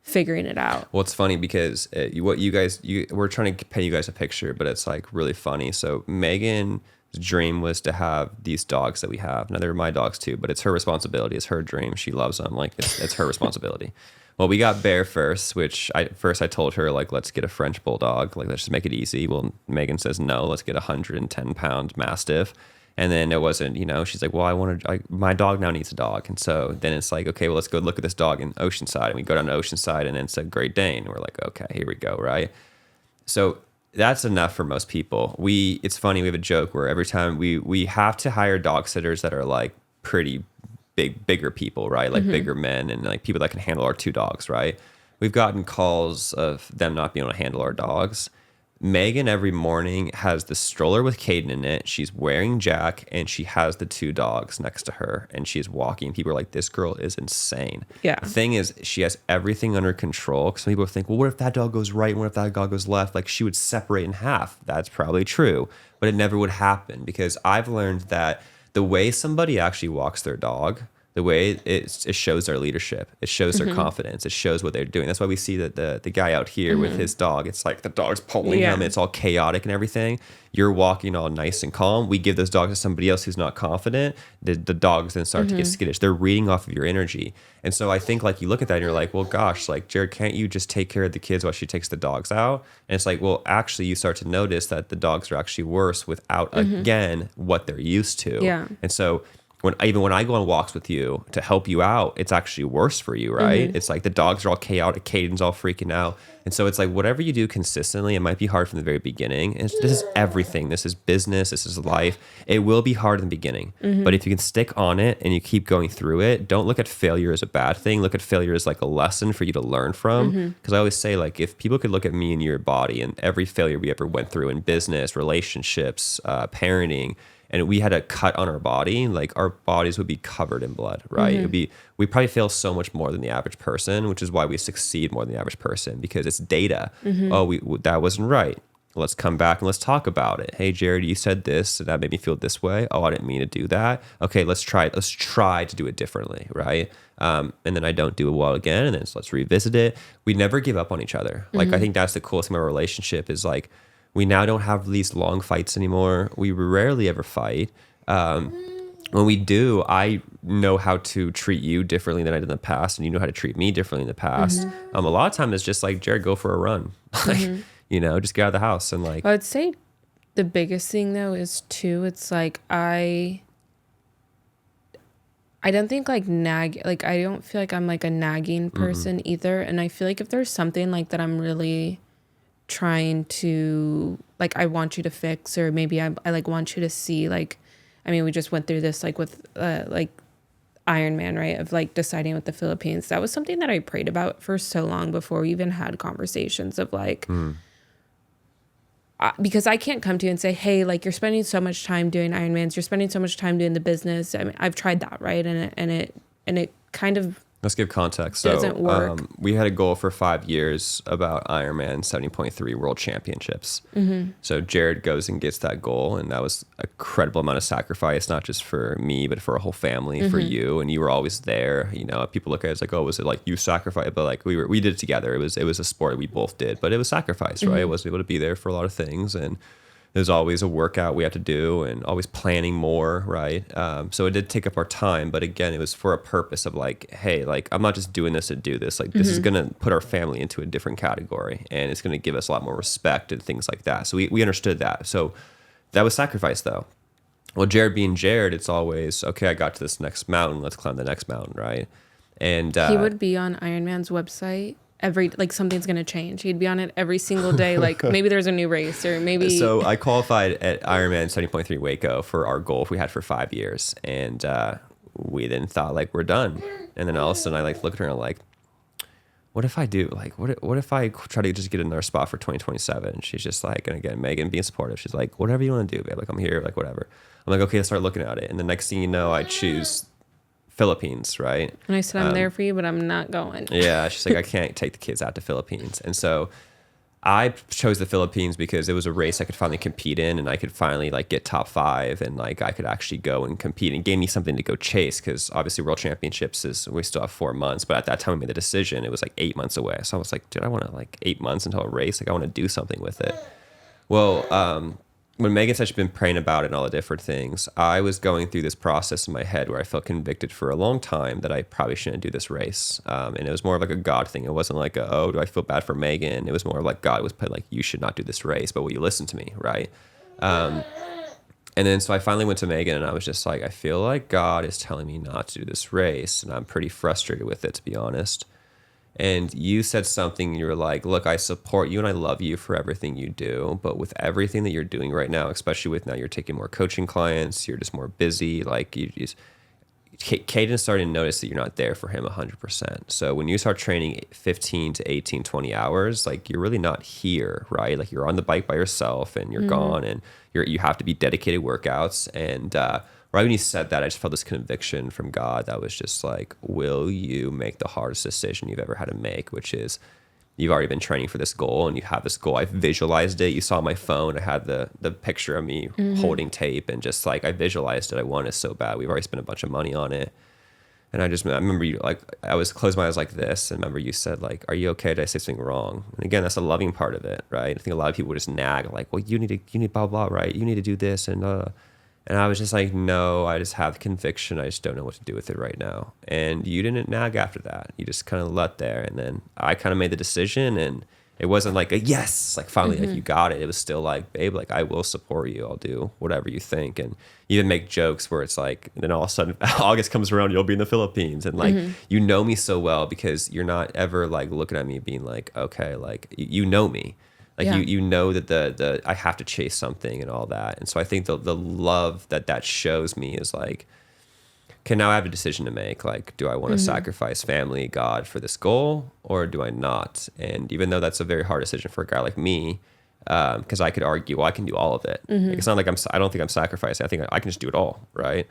figuring it out? Well, it's funny because we're trying to paint you guys a picture, but it's like really funny. So Megan's dream was to have these dogs that we have. Now they're my dogs too, but it's her responsibility. It's her dream. She loves them. Like it's her responsibility. Well, we got Bear first, which I told her, like, let's get a French Bulldog. Like, let's just make it easy. Well, Megan says, no, let's get a 110-pound Mastiff. And then it wasn't, she's like, well, my dog now needs a dog. And so then it's like, okay, well, let's go look at this dog in Oceanside. And we go down to Oceanside, and it's a Great Dane. And we're like, okay, here we go, right? So that's enough for most people. It's funny, we have a joke where every time we have to hire dog sitters that are like pretty bigger people, right? Like bigger men and like people that can handle our two dogs, right? We've gotten calls of them not being able to handle our dogs. Megan every morning has the stroller with Caden in it. She's wearing Jack, and she has the two dogs next to her, and she's walking. People are like, this girl is insane. Yeah. The thing is, she has everything under control. Some people think, well, what if that dog goes right? What if that dog goes left? Like, she would separate in half. That's probably true, but it never would happen, because I've learned that the way somebody actually walks their dog, the way it shows their leadership, it shows their confidence, it shows what they're doing. That's why we see that the guy out here with his dog, it's like the dog's pulling him, it's all chaotic and everything. You're walking all nice and calm. We give those dogs to somebody else who's not confident. The dogs then start to get skittish. They're reading off of your energy. And so I think, like, you look at that and you're like, well, gosh, like, Jared, can't you just take care of the kids while she takes the dogs out? And it's like, well, actually, you start to notice that the dogs are actually worse without, again, what they're used to. Yeah. And so when I go on walks with you to help you out, it's actually worse for you, right? It's like the dogs are all chaotic, Caden's all freaking out. And so it's like, whatever you do consistently, it might be hard from the very beginning. And this is everything. This is business. This is life. It will be hard in the beginning. But if you can stick on it and you keep going through it, don't look at failure as a bad thing. Look at failure as like a lesson for you to learn from. Because I always say, like, if people could look at me and your body and every failure we ever went through in business, relationships, parenting, and we had a cut on our body, like, our bodies would be covered in blood, right? We probably fail so much more than the average person, which is why we succeed more than the average person, because it's data. Oh, that wasn't right. Let's come back and let's talk about it. Hey, Jared, you said this, and that made me feel this way. Oh, I didn't mean to do that. Okay, let's try to do it differently, right? And then I don't do it well again, and then let's revisit it. We never give up on each other. Like, I think that's the coolest thing about our relationship is, like, we now don't have these long fights anymore. We rarely ever fight. When we do, I know how to treat you differently than I did in the past, and you know how to treat me differently in the past. A lot of times it's just like, Jared, go for a run. Just get out of the house and like. I would say the biggest thing though is too, it's like I don't think like I don't feel like I'm like a nagging person either. And I feel like if there's something like that I'm really trying to, like, I want you to fix, or maybe I like want you to see, like, I mean, we just went through this like with like Iron Man, right, of like deciding with the Philippines. That was something that I prayed about for so long before we even had conversations of like because I can't come to you and say, hey, like, you're spending so much time doing Ironmans, you're spending so much time doing the business. I mean, I've tried that, right? And it kind of Let's give context. doesn't So work. we had a goal for 5 years about Ironman 70.3 World Championships. So Jared goes and gets that goal, and that was a credible amount of sacrifice, not just for me, but for a whole family, for you. And you were always there. You know, people look at it as like, oh, was it like you sacrificed? But like we did it together. It was a sport we both did, but it was sacrifice, right? I wasn't able to be there for a lot of things, and there's always a workout we have to do and always planning more, right? So it did take up our time, but again, it was for a purpose of like, hey, like I'm not just doing this to do this. Like this is going to put our family into a different category, and it's going to give us a lot more respect and things like that. So we understood that. So that was sacrifice though. Well, Jared being Jared, it's always, okay, I got to this next mountain. Let's climb the next mountain, right? And He would be on Ironman's website like something's going to change. He'd be on it every single day. Like maybe there's a new race or maybe. So I qualified at Ironman 70.3 Waco for our goal we had for 5 years. And we then thought like, we're done. And then all of a sudden I like looked at her and I'm like, what if I do? Like, what if I try to just get another spot for 2027? She's just like, and again, Megan being supportive. She's like, whatever you want to do, babe. Like, I'm here, like, whatever. I'm like, okay, let's start looking at it. And the next thing you know, I choose Philippines, right? And I said, I'm there for you, but I'm not going. Yeah, she's like, I can't take the kids out to Philippines. And so I chose the Philippines because it was a race I could finally compete in, and I could finally like get top 5, and like I could actually go and compete, and gave me something to go chase, because obviously World Championships is, we still have 4 months, but at that time we made the decision, it was like 8 months away. So I was like, dude, I want to like 8 months until a race. Like I want to do something with it. Well, when Megan said she'd been praying about it and all the different things, I was going through this process in my head where I felt convicted for a long time that I probably shouldn't do this race. And it was more of like a God thing. It wasn't like, oh, do I feel bad for Megan? It was more like God was put like, you should not do this race, but will you listen to me, right? And then so I finally went to Megan and I was just like, I feel like God is telling me not to do this race. And I'm pretty frustrated with it, to be honest. And you said something, you were like, look, I support you and I love you for everything you do. But with everything that you're doing right now, especially with now you're taking more coaching clients, you're just more busy. Like you just, Caden started to notice that you're not there for him 100%. So when you start training 15 to 18, 20 hours, like you're really not here, right? Like you're on the bike by yourself and you're gone, and you have to be dedicated workouts. And right when you said that, I just felt this conviction from God that was just like, will you make the hardest decision you've ever had to make, which is you've already been training for this goal and you have this goal. I visualized it. You saw my phone. I had the picture of me holding tape, and just like I visualized it. I want it so bad. We've already spent a bunch of money on it. And I remember you, like, I was closed my eyes like this, and remember you said like, are you okay? Did I say something wrong? And again, that's the loving part of it, right? I think a lot of people would just nag like, well, you need blah, blah, right? You need to do this. And I was just like, no, I just have conviction. I just don't know what to do with it right now. And you didn't nag after that. You just kind of let there. And then I kind of made the decision, and it wasn't like a yes, like finally, like you got it. It was still like, babe, like I will support you. I'll do whatever you think. And even make jokes where it's like, then all of a sudden August comes around, you'll be in the Philippines. And like, you know me so well because you're not ever like looking at me being like, okay, like you know me. Like you know that the I have to chase something and all that. And so I think the love that shows me is like, okay, now I have a decision to make. Like, do I want to sacrifice family, God for this goal, or do I not? And even though that's a very hard decision for a guy like me, because I could argue, well, I can do all of it. Like, it's not like I don't think I'm sacrificing. I think I can just do it all, right?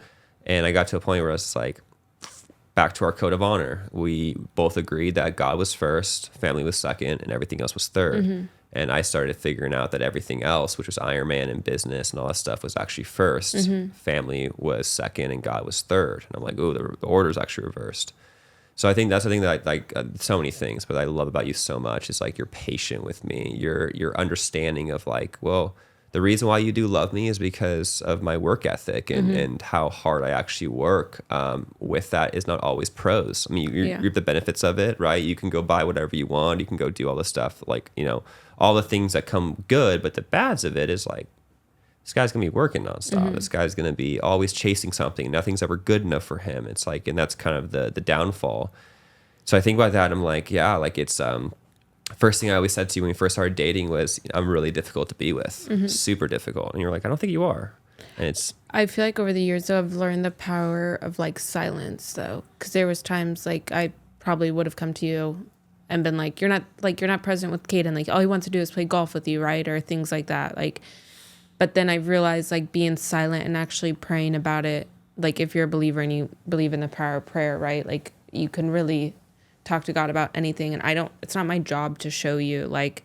And I got to a point where I was like, back to our code of honor. We both agreed that God was first, family was second, and everything else was third. And I started figuring out that everything else, which was Ironman and business and all that stuff, was actually first. Family was second, and God was third. And I'm like, oh, the order is actually reversed. So I think that's the thing that I like. So many things, but I love about you so much is like you're patient with me. Your understanding of like, well, the reason why you do love me is because of my work ethic and how hard I actually work. With that is not always pros. I mean, you reap the benefits of it, right? You can go buy whatever you want. You can go do all this stuff, like, you know, all the things that come good. But the bads of it is like, this guy's going to be working nonstop. This guy's going to be always chasing something. Nothing's ever good enough for him. It's like, and that's kind of the downfall. So I think about that. I'm like, yeah, like it's, first thing I always said to you when we first started dating was, I'm really difficult to be with, super difficult. And you're like, I don't think you are. And it's, I feel like over the years, though, I've learned the power of like silence, though, because there was times like I probably would have come to you and been like, you're not present with Caden. Like all he wants to do is play golf with you, right? Or things like that. Like, but then I realized like being silent and actually praying about it. Like if you're a believer and you believe in the power of prayer, right? Like you can really talk to God about anything. And it's not my job to show you like,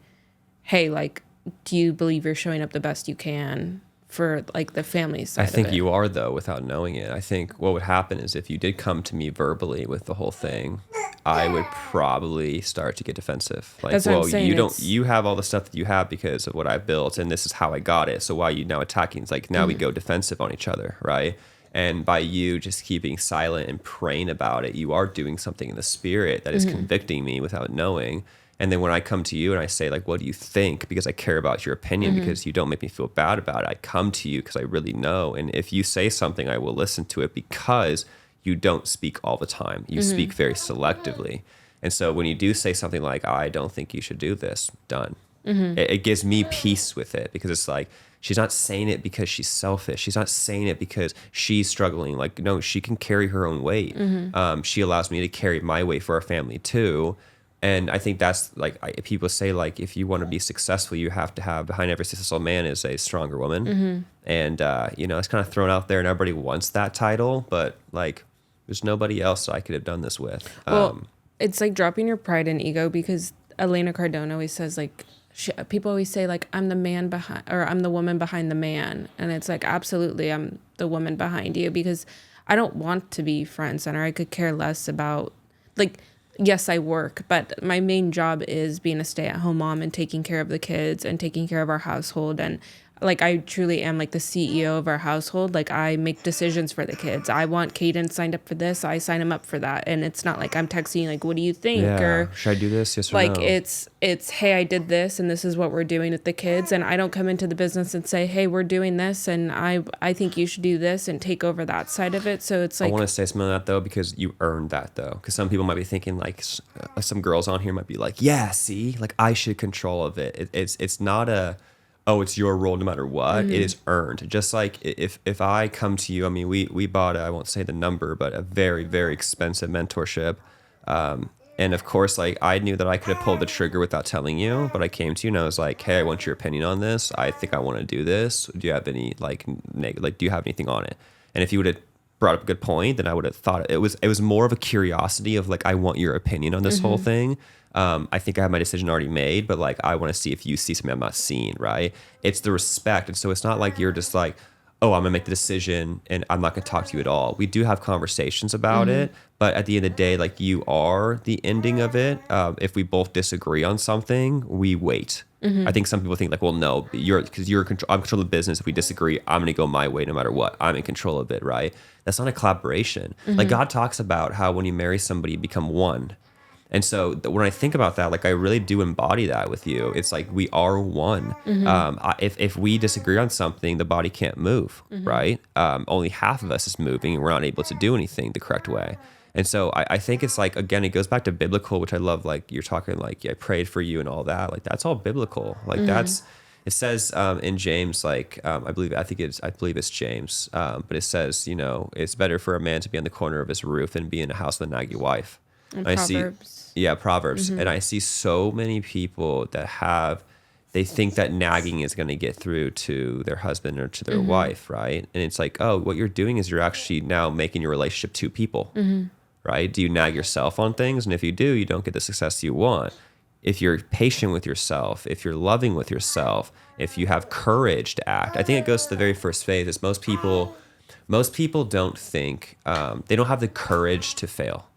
hey, like, do you believe you're showing up the best you can for like the family side I think of it? you are, though, without knowing it. I think what would happen is if you did come to me verbally with the whole thing, I would probably start to get defensive. Like, That's what I'm well, saying. you have all the stuff that you have because of what I built, and this is how I got it. So why are you now attacking? It's like now we go defensive on each other, right? And by you just keeping silent and praying about it, you are doing something in the spirit that is convicting me without knowing. And then when I come to you and I say, like, what do you think? Because I care about your opinion, because you don't make me feel bad about it. I come to you because I really know. And if you say something, I will listen to it because you don't speak all the time. You speak very selectively. And so when you do say something like, I don't think you should do this, done. It gives me peace with it, because it's like, she's not saying it because she's selfish. She's not saying it because she's struggling. Like, no, she can carry her own weight. She allows me to carry my weight for our family too. And I think that's like, people say, like, if you want to be successful, you have to have behind every successful man is a stronger woman. And, it's kind of thrown out there and everybody wants that title, but like, there's nobody else I could have done this with. Well, it's like dropping your pride and ego, because Elena Cardone always says like, people always say like, I'm the man behind, or I'm the woman behind the man. And it's like, absolutely, I'm the woman behind you, because I don't want to be front and center. I could care less about, like, yes, I work, but my main job is being a stay-at-home mom and taking care of the kids and taking care of our household. And like, I truly am like the CEO of our household. Like, I make decisions for the kids. I want Caden signed up for this, I sign him up for that. And it's not like I'm texting like, what do you think? Yeah. Or Should I do this? Yes or like, no? it's, hey, I did this and this is what we're doing with the kids. And I don't come into the business and say, hey, we're doing this and I think you should do this and take over that side of it. So it's like, I want to say something on that though, because you earned that though. Because some people might be thinking like, some girls on here might be like, yeah, see, like I should control of it. It's not a, oh, it's your role no matter what. It is earned. Just like if I come to you, I mean, we bought I won't say the number, but a very, very expensive mentorship. And of course, like I knew that I could have pulled the trigger without telling you, but I came to you and I was like, hey, I want your opinion on this. I think I want to do this. Do you have any do you have anything on it? And if you would have brought up a good point, then I would have thought it was more of a curiosity of like, I want your opinion on this whole thing. I think I have my decision already made, but like, I want to see if you see something I'm not seeing, right? It's the respect. And so it's not like you're just like, oh, I'm gonna make the decision and I'm not gonna talk to you at all. We do have conversations about it, but at the end of the day, like you are the ending of it. If we both disagree on something, we wait. I think some people think like, well, no, because I'm in control of the business. If we disagree, I'm gonna go my way no matter what. I'm in control of it, right? That's not a collaboration. Like God talks about how when you marry somebody, you become one. And so when I think about that, like I really do embody that with you. It's like we are one. If we disagree on something, the body can't move, right? Only half of us is moving and we're not able to do anything the correct way. And so I think it's like, again, it goes back to biblical, which I love. Like you're talking like, yeah, I prayed for you and all that. Like that's all biblical. Like it says in James, like I believe it's James, but it says, it's better for a man to be on the corner of his roof than be in a house with a naggy wife. and I Proverbs. Proverbs. And I see so many people that they think that nagging is going to get through to their husband or to their wife, right? And it's like, oh, what you're doing is you're actually now making your relationship two people, right? Do you nag yourself on things? And if you do, you don't get the success you want. If you're patient with yourself, if you're loving with yourself, if you have courage to act, I think it goes to the very first phase. Is most people don't think, they don't have the courage to fail.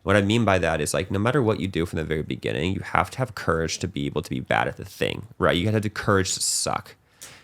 What I mean by that is like, no matter what you do from the very beginning, you have to have courage to be able to be bad at the thing, right? You have to have the courage to suck.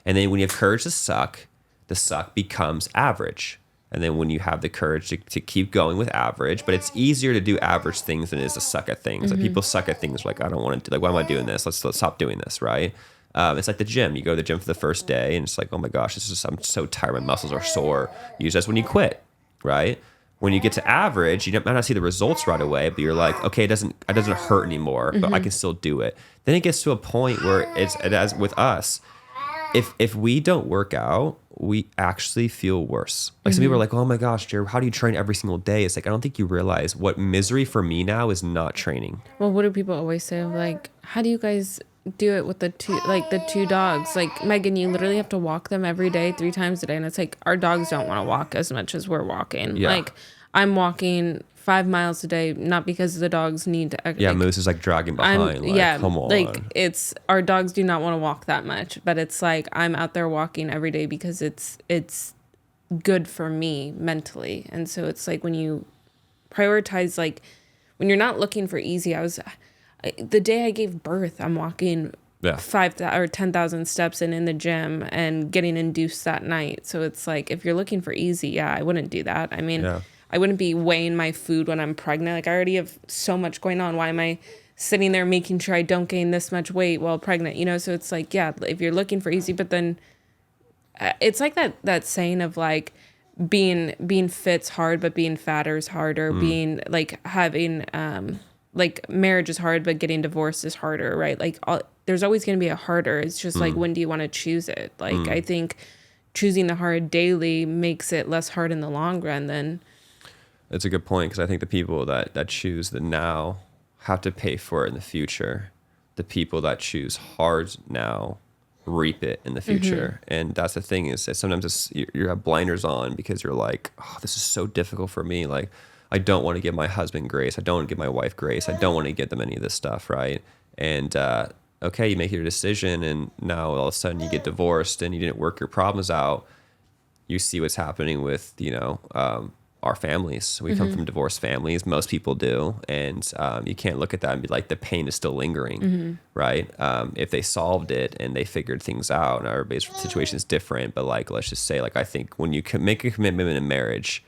And then when you have courage to suck, the suck becomes average. And then when you have the courage to keep going with average, but it's easier to do average things than it is to suck at things. Like people suck at things like, I don't want to do, like, why am I doing this? Let's stop doing this, right? It's like the gym. You go to the gym for the first day and it's like, oh my gosh, I'm so tired. My muscles are sore. Usually that's when you quit, right? When you get to average, you might not see the results right away, but you're like, okay, it doesn't hurt anymore, but I can still do it. Then it gets to a point where it's as with us, if we don't work out, we actually feel worse. Like some people are like, oh my gosh, Jared, how do you train every single day? It's like, I don't think you realize what misery for me now is not training. Well, what do people always say? Like, how do you guys do it with the two dogs? Like, Megan, you literally have to walk them every day, 3 times a day. And it's like, our dogs don't want to walk as much as we're walking. Yeah. Like, I'm walking 5 miles a day, not because the dogs need to. Yeah, Moose is like dragging behind. Come on. Like, it's, our dogs do not want to walk that much. But it's like, I'm out there walking every day because it's good for me mentally. And so it's like, when you prioritize, like, when you're not looking for easy, the day I gave birth, I'm walking 5,000 or 10,000 steps in the gym and getting induced that night. So it's like, if you're looking for easy, yeah, I wouldn't do that. I mean, I wouldn't be weighing my food when I'm pregnant. Like, I already have so much going on. Why am I sitting there making sure I don't gain this much weight while pregnant? You know, so it's like, yeah, if you're looking for easy, but then it's like that saying of like, being fit's hard, but being fatter is harder. Being like having like marriage is hard, but getting divorced is harder, right? Like there's always going to be a harder. It's just like, when do you want to choose it? Like I think choosing the hard daily makes it less hard in the long run. Then it's a good point, because I think the people that choose the now have to pay for it in the future. The people that choose hard now reap it in the future. And that's the thing, is that sometimes you have blinders on because you're like, oh, this is so difficult for me. Like, I don't want to give my husband grace. I don't want to give my wife grace. I don't want to give them any of this stuff, right? And okay, you make your decision, and now all of a sudden you get divorced and you didn't work your problems out. You see what's happening with, our families. We come from divorced families. Most people do. And you can't look at that and be like, the pain is still lingering, right? If they solved it and they figured things out, and everybody's situation is different, but like, let's just say, like, I think when you can make a commitment in marriage,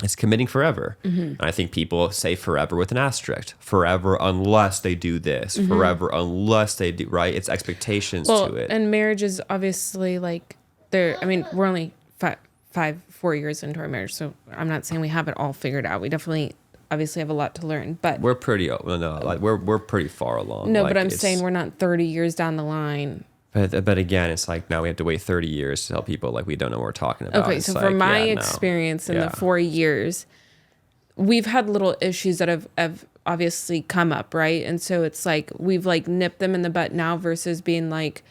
it's committing forever. And I think people say forever with an asterisk. Forever unless they do this. Forever unless they do, right? It's expectations to it. And marriage is obviously like, I mean, we're only 4 years into our marriage, so I'm not saying we have it all figured out. We definitely obviously have a lot to learn, but we're pretty we're pretty far along. No, like, but I'm saying we're not 30 years down the line. But again, it's like, now we have to wait 30 years to tell people like we don't know what we're talking about. Okay, it's so like, from my experience in the 4 years, we've had little issues that have obviously come up, right? And so it's like, we've like nipped them in the butt now versus being like,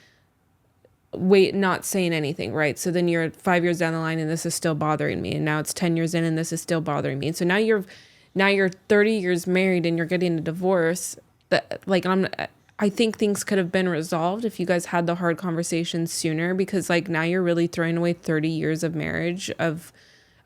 wait, not saying anything, right? So then you're 5 years down the line and this is still bothering me, and now it's 10 years in and this is still bothering me. And so now you're 30 years married and you're getting a divorce. That, like, I think things could have been resolved if you guys had the hard conversations sooner, because like, now you're really throwing away 30 years of marriage, of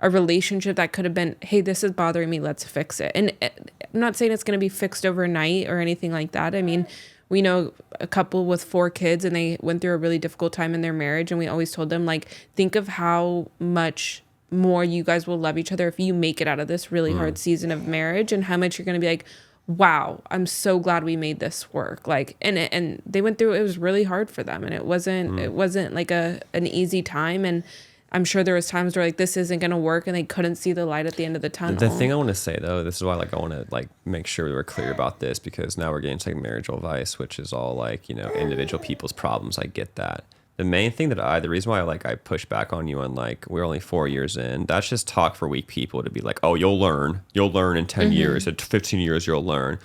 a relationship that could have been, hey, this is bothering me, let's fix it. And I'm not saying it's going to be fixed overnight or anything like that. I mean, we know a couple with 4 kids and they went through a really difficult time in their marriage. And we always told them, like, think of how much more you guys will love each other if you make it out of this really hard season of marriage, and how much you're going to be like, wow, I'm so glad we made this work. Like, and they went through, it was really hard for them. And it wasn't like an easy time. And I'm sure there was times where like, this isn't going to work, and they couldn't see the light at the end of the tunnel. The thing I want to say though, this is why like I want to like make sure we're clear about this, because now we're getting to like marital advice, which is all like, individual people's problems. I get that. The main thing the reason why I push back on you on like, we're only 4 years in, that's just talk for weak people to be like, oh, you'll learn in 10 years, in 15 years, you'll learn.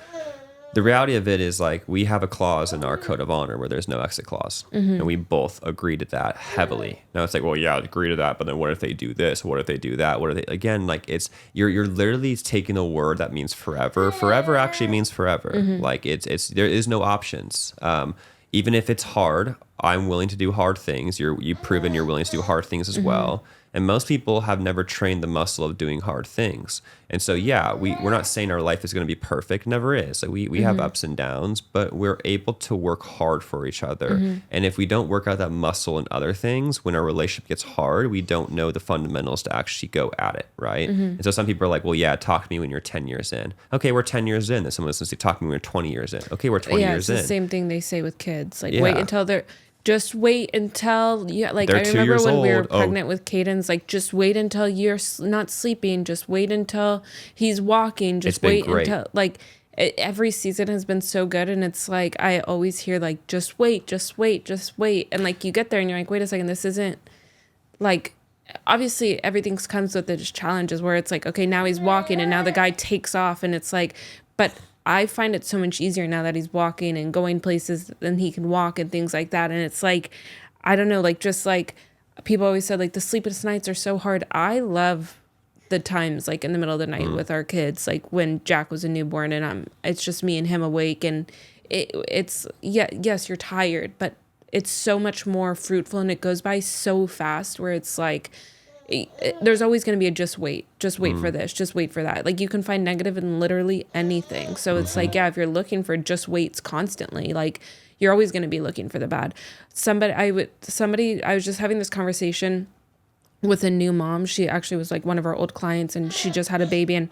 The reality of it is like, we have a clause in our code of honor where there's no exit clause. And we both agree to that heavily. Now it's like, well, yeah, I agree to that, but then what if they do this? What if they do that? What if they, again, like, it's, you're literally taking a word that means forever. Forever actually means forever. Like it's, there is no options. Even if it's hard, I'm willing to do hard things. You've proven you're willing to do hard things as well. And most people have never trained the muscle of doing hard things. And so, yeah, we're not saying our life is going to be perfect. Never is. Like we have ups and downs, but we're able to work hard for each other. And if we don't work out that muscle in other things, when our relationship gets hard, we don't know the fundamentals to actually go at it, right? And so some people are like, well, yeah, talk to me when you're 10 years in. Okay, we're 10 years in. Then someone says, talk to me when you're 20 years in. Okay, we're 20 years in. Yeah, it's the same thing they say with kids. Like, wait until they're... Just wait until, like, they're I remember when old. we were pregnant with Caden's, like, just wait until you're not sleeping. Just wait until he's walking. Just wait until, like, every season has been so good, and it's like I always hear like just wait, just wait, just wait, and like you get there and you're like, wait a second, this isn't like, obviously everything comes with its challenges where it's like, okay, now he's walking and now the guy takes off, and it's like, but I find it so much easier now that he's walking and going places and he can walk and things like that. And it's like, I don't know, like just like people always said, like the sleepless nights are so hard. I love the times like in the middle of the night with our kids, like when Jack was a newborn and it's just me and him awake, and it's yeah, yes, you're tired, but it's so much more fruitful and it goes by so fast where it's like there's always going to be a just wait for this, just wait for that. Like you can find negative in literally anything. So it's like, yeah, if you're looking for just waits constantly, like you're always going to be looking for the bad. I was just having this conversation with a new mom. She actually was like one of our old clients, and she just had a baby, and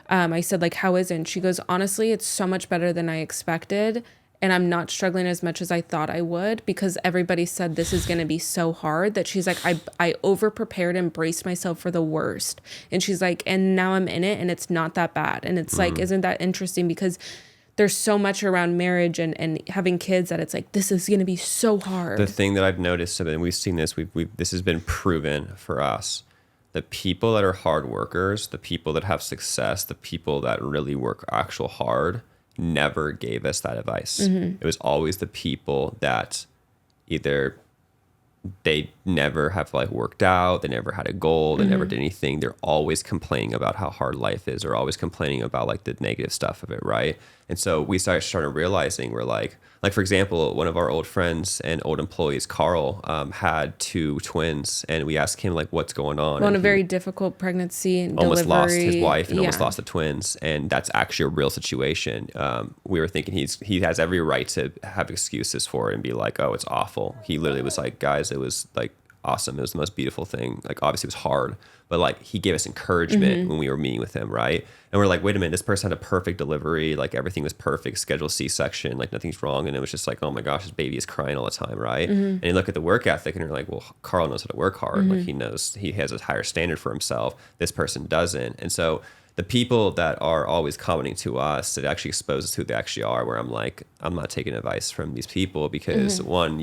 I said like, how is it? And she goes, honestly, it's so much better than I expected, and I'm not struggling as much as I thought I would, because everybody said this is going to be so hard, that she's like, I over prepared and braced myself for the worst. And she's like, and now I'm in it and it's not that bad. And it's like, isn't that interesting? Because there's so much around marriage and having kids that it's like, this is going to be so hard. The thing that I've noticed, and we've seen this, this has been proven for us. The people that are hard workers, the people that have success, the people that really work actual hard, never gave us that advice. It was always the people that either they never have like worked out, they never had a goal, they never did anything. They're always complaining about how hard life is, or always complaining about like the negative stuff of it, right? And so we started realizing, we're like for example, one of our old friends and old employees, Carl, had 2 twins, and we asked him like, what's going on? Well, a very difficult pregnancy and almost delivery. lost his wife and almost lost the twins, and that's actually a real situation. We were thinking he has every right to have excuses for it and be like, oh, it's awful. He literally was like, guys, it was like awesome. It was the most beautiful thing. Like obviously it was hard, but like he gave us encouragement when we were meeting with him, right? And we're like, wait a minute, this person had a perfect delivery, like everything was perfect, scheduled C-section, like nothing's wrong. And it was just like, oh my gosh, his baby is crying all the time, right? And you look at the work ethic and you're like, well, Carl knows how to work hard. Like he knows, he has a higher standard for himself. This person doesn't. And so the people that are always commenting to us, it actually exposes who they actually are, where I'm like, I'm not taking advice from these people because one,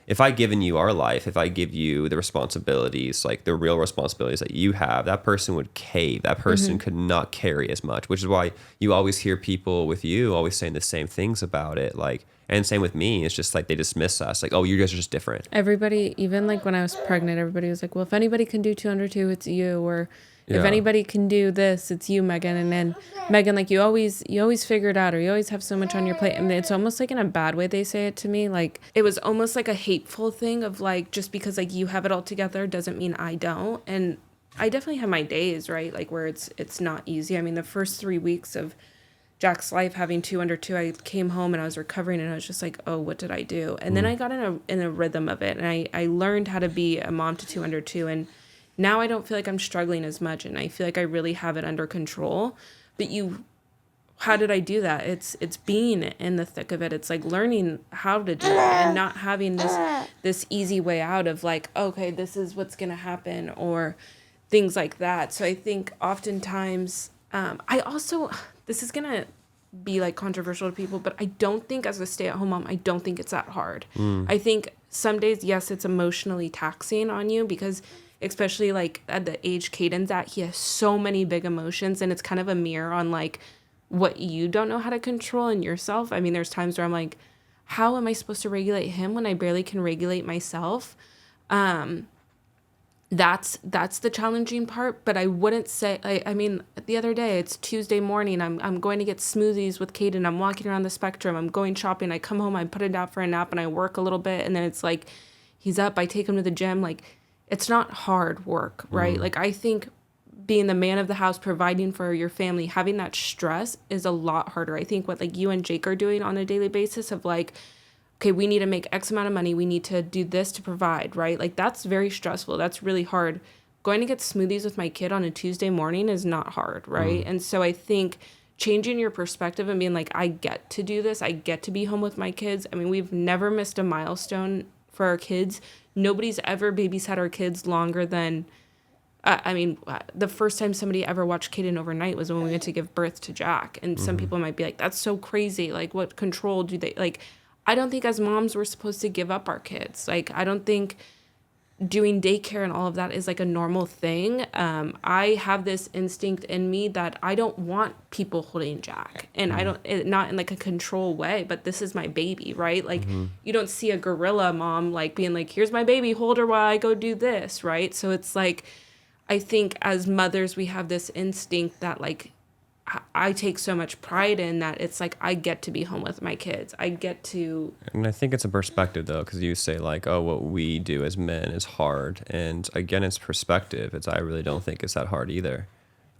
if I given you our life, if I give you the responsibilities, like the real responsibilities that you have, that person would cave. That person could not carry as much, which is why you always hear people with you always saying the same things about it. Like, and same with me. It's just like they dismiss us. Like, oh, you guys are just different. Everybody, even like when I was pregnant, everybody was like, well, if anybody can do 2 under 2, it's you. Or if anybody can do this, it's you, Megan. And then Megan, like you always figure it out, or you always have so much on your plate. And it's almost like in a bad way they say it to me. Like it was almost like a hateful thing of like, just because like you have it all together doesn't mean I don't. And I definitely have my days, right? Like where it's not easy. I mean, the first 3 weeks of Jack's life having 2 under 2, I came home and I was recovering and I was just like, oh, what did I do? And then I got in a rhythm of it, and I learned how to be a mom to 2 under 2, and now I don't feel like I'm struggling as much, and I feel like I really have it under control. But how did I do that? It's being in the thick of it. It's like learning how to do it and not having this easy way out of like, okay, this is what's going to happen, or things like that. So I think oftentimes, this is going to be like controversial to people, but I don't think as a stay-at-home mom, I don't think it's that hard. I think some days, yes, it's emotionally taxing on you, because especially like at the age Caden's at, he has so many big emotions, and it's kind of a mirror on like what you don't know how to control in yourself. I mean, there's times where I'm like, how am I supposed to regulate him when I barely can regulate myself? That's the challenging part, but I wouldn't say, I mean, the other day, it's Tuesday morning, I'm going to get smoothies with Caden, I'm walking around the Spectrum, I'm going shopping, I come home, I put him down for a nap, and I work a little bit, and then it's like, he's up, I take him to the gym, like, it's not hard work, right? Like, I think being the man of the house, providing for your family, having that stress is a lot harder. I think what, like, you and Jake are doing on a daily basis of, like, okay, we need to make X amount of money, we need to do this to provide, right? Like, that's very stressful. That's really hard. Going to get smoothies with my kid on a Tuesday morning is not hard, right? And so I think changing your perspective and being like, I get to do this. I get to be home with my kids. I mean, we've never missed a milestone for our kids. Nobody's ever babysat our kids longer than I mean, the first time somebody ever watched Kaden overnight was when we went to give birth to Jack. And some people might be like, that's so crazy. Like, what control do they, like, I don't think as moms we're supposed to give up our kids. Like, I don't think doing daycare and all of that is like a normal thing. I have this instinct in me that I don't want people holding Jack, and I don't, not in like a control way, but this is my baby, right? Like you don't see a gorilla mom like being like, here's my baby, hold her while I go do this, right? So it's like, I think as mothers we have this instinct that like I take so much pride in that it's like I get to be home with my kids. I get to. And I think it's a perspective though, because you say like, oh, what we do as men is hard, and again, it's perspective. I really don't think it's that hard either.